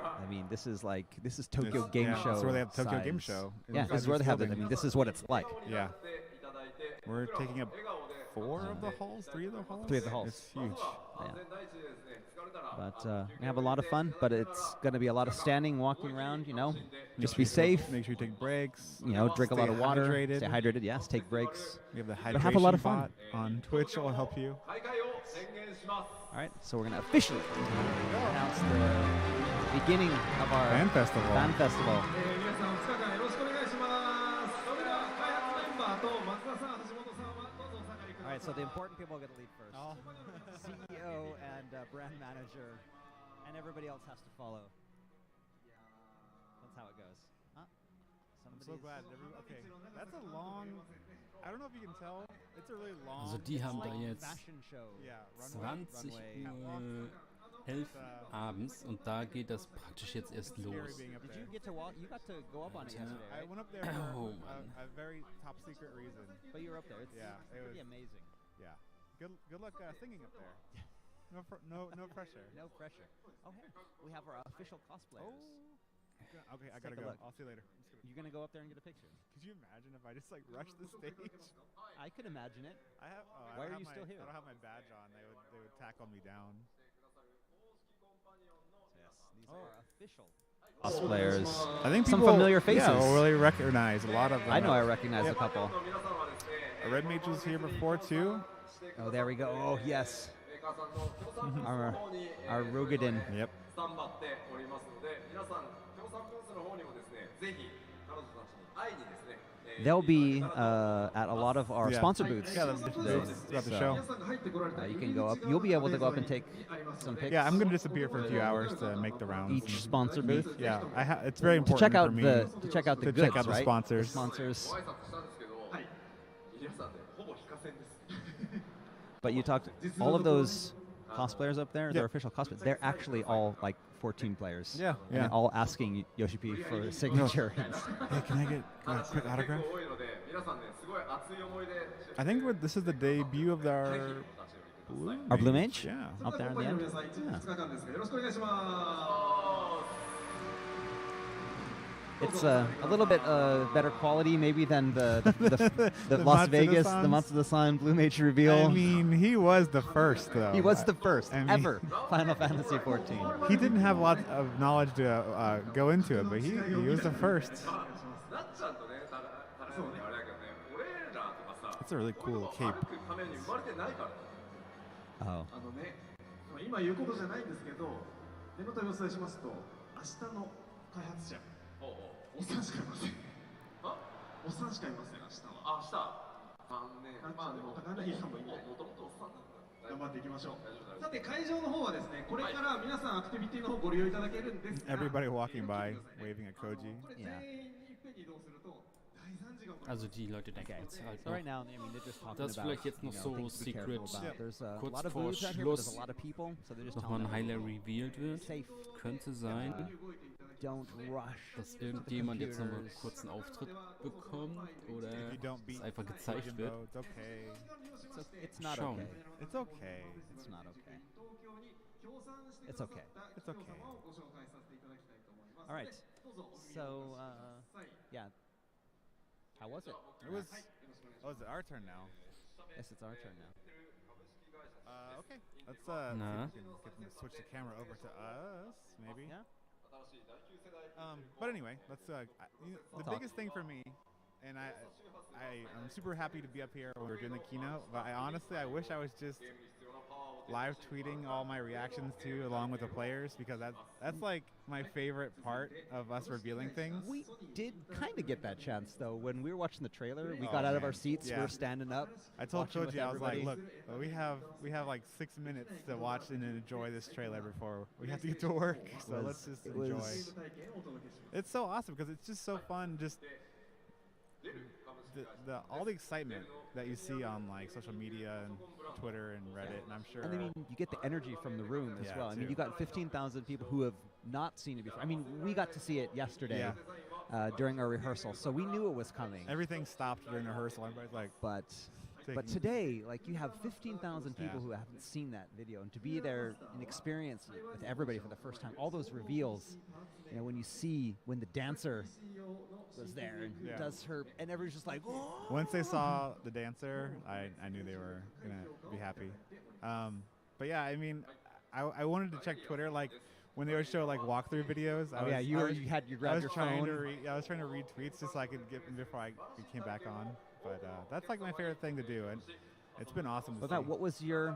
I mean, this is Tokyo Game Show. This is where they have Tokyo size. Game Show. Yeah, this is where they have it. I mean, this is what it's like. Yeah. We're taking up 4 of the halls, 3 of the halls. 3 of the halls. It's huge. Yeah. But we have a lot of fun, but it's going to be a lot of standing, walking around, Just be safe. Make sure you take breaks. Drink a lot of water. Hydrated. Stay hydrated, yes. Take breaks. We have the But have a lot of fun. bot on Twitch. Will help you. All right, so we're going to officially announce the beginning of our Fan Festival. Fan Festival. All right, so the important people get to lead first. CEO and brand manager, and everybody else has to follow. That's how it goes. I'm so glad. Okay, that's a long. I don't know if you can tell. It's a really long. Also die haben da jetzt fashion show. 20 Uhr 11 abends und da geht das praktisch jetzt erst los. Did you get to walk? You got to go up on it yesterday, I right? went up there for a very top secret reason. But you were up there. It's it pretty was amazing. Yeah. Good luck singing up there. No pressure. No pressure. Oh, hey, we have our official cosplayers. Oh. Okay, I gotta Take a go. look. I'll see you later. You're gonna go up there and get a picture. Could you imagine if I just rush the stage? I could imagine it. I have. Why are you still here? I don't have my badge on. They would tackle me down. Yes, these are our official cosplayers. I think some people, familiar faces. Yeah, will really recognize a lot of them. I know I recognize a couple. A Red Mage was here before too. Oh, there we go. Oh, yes. our Rugadin. Yep. They'll be at a lot of our sponsor booths. Yeah, the booths throughout the show. You can go up. You'll be able to go up and take some pics. Yeah, I'm going to disappear for a few hours to make the rounds. Each sponsor booth. Yeah, it's very important to check out for me to check out the goods, check out the right? sponsors. The sponsors. But you talked all of those cosplayers up there. They're official cosplayers. They're actually all like 14 players. Yeah, and they're all asking Yoshi P for a signature. Hey, can I get a quick autograph? I think this is the debut of our Blue Mage? Yeah. Up there in the end? Yeah. It's a little bit better quality maybe than the Las Vegas, the Months of the Sun Blue Mage reveal. I mean, he was the first, though. He was the first ever Final Fantasy XIV. He didn't have lots of knowledge to go into it, but he was the first. That's a really cool cape. Oh. 今言うことじゃないんですけど、念のためお伝えしますと、明日の開発者、おっさんしかいません。おっさんしかいません、明日は。明日残念。まあでも、高柳さんも今、もともとおっさんなんだ。頑張っていきましょう。さて、会場の方はですね、これから皆さんアクティビティの方ご利用いただけるんですが、 Everybody walking by, waving at Koji. Also die Leute denken jetzt halt So right now, I mean, they're just talking das about, vielleicht jetzt noch so things to be careful Secret about. There's a kurz lot of vor booths out here, but there's Schluss a lot of people, so they're just nochmal telling ein Highlight everyone, revealed wird. safe. Könnte sein, Don't rush. dass irgendjemand jetzt nochmal einen kurzen Auftritt bekommt oder es einfach gezeigt wird. It's okay. It's not Schauen. okay. It's okay. It's not okay. It's okay. It's okay. All right. So, yeah. How was it? It was. Oh, is it our turn now? Yes, it's our turn now. Okay. Let's see if we can get them to switch the camera over to us, maybe. Yeah. But anyway, let's. The biggest thing for me, and I'm super happy to be up here when we're doing the keynote. But I wish I was just live tweeting all my reactions too, along with the players, because that's like my favorite part of us revealing things. We did kind of get that chance though when we were watching the trailer. We got out of our seats. We were standing up. I told Koji, I was like, everybody. look, we have like 6 minutes to watch and enjoy this trailer before we have to get to work. So let's just enjoy. It's so awesome because it's just so fun. Just all the excitement that you see on like social media and Twitter and Reddit, and I'm sure. And I mean, you get the energy from the room as well. I mean, too. you got 15,000 people who have not seen it before. I mean, we got to see it yesterday during our rehearsal, so we knew it was coming. Everything stopped during rehearsal. Everybody's like, but today, like, you have 15,000 people who haven't seen that video, and to be there and experience it with everybody for the first time, all those reveals, you know, when the dancer was there and does her, and everyone's just like, whoa! Once they saw the dancer, I knew they were gonna be happy. But yeah, I mean, I wanted to check Twitter, like when they would show like walkthrough videos. You grabbed your phone. I was trying to read tweets just so I could get them before I came back on. But that's like my favorite thing to do, and it's been awesome. But Matt, what was your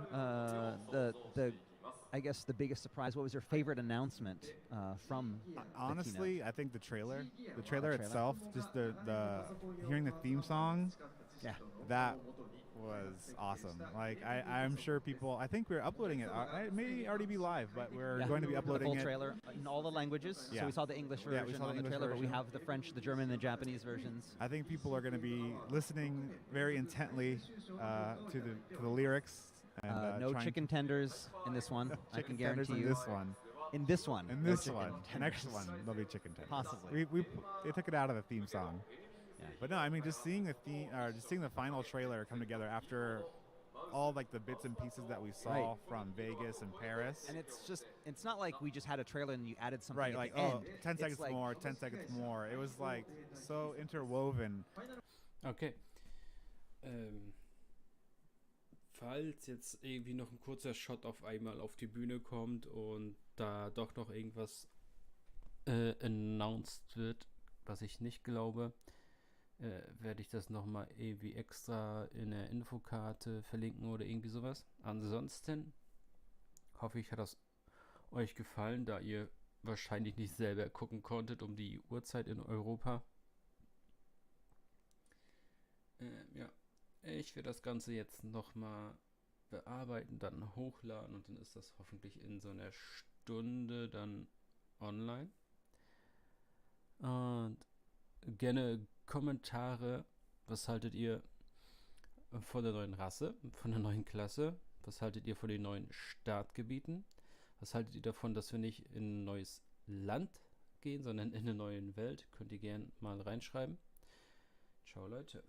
I guess the biggest surprise? What was your favorite announcement from? Honestly, I think the trailer itself, just the hearing the theme song, that was awesome. Like I'm sure people. I think we're uploading it. It may already be live, but we're going to be uploading the full trailer in all the languages. So we saw the English version on the trailer, but we have the French, the German, and the Japanese versions. I think people are going to be listening very intently to the lyrics. And, no chicken tenders in this one. I can guarantee you. In this one. In this one. In this one. Next one, there'll be chicken tenders. Possibly. They took it out of the theme song. Yeah. But no, I mean, just seeing the final trailer come together after all like the bits and pieces that we saw from Vegas and Paris. And it's not like we just had a trailer and you added something at like the end. 10 seconds more, 10 seconds more. It was like so interwoven. Okay. Falls jetzt irgendwie noch ein kurzer Shot auf einmal auf die Bühne kommt und da doch noch irgendwas announced wird, was ich nicht glaube, werde ich das nochmal irgendwie extra in der Infokarte verlinken oder irgendwie sowas. Ansonsten hoffe ich, hat das euch gefallen, da ihr wahrscheinlich nicht selber gucken konntet um die Uhrzeit in Europa. Ja, ich werde das Ganze jetzt nochmal bearbeiten, dann hochladen und dann ist das hoffentlich in so einer Stunde dann online. Und gerne Kommentare, was haltet ihr von der neuen Rasse, von der neuen Klasse? Was haltet ihr von den neuen Startgebieten? Was haltet ihr davon, dass wir nicht in ein neues Land gehen, sondern in eine neue Welt? Könnt ihr gerne mal reinschreiben. Ciao Leute.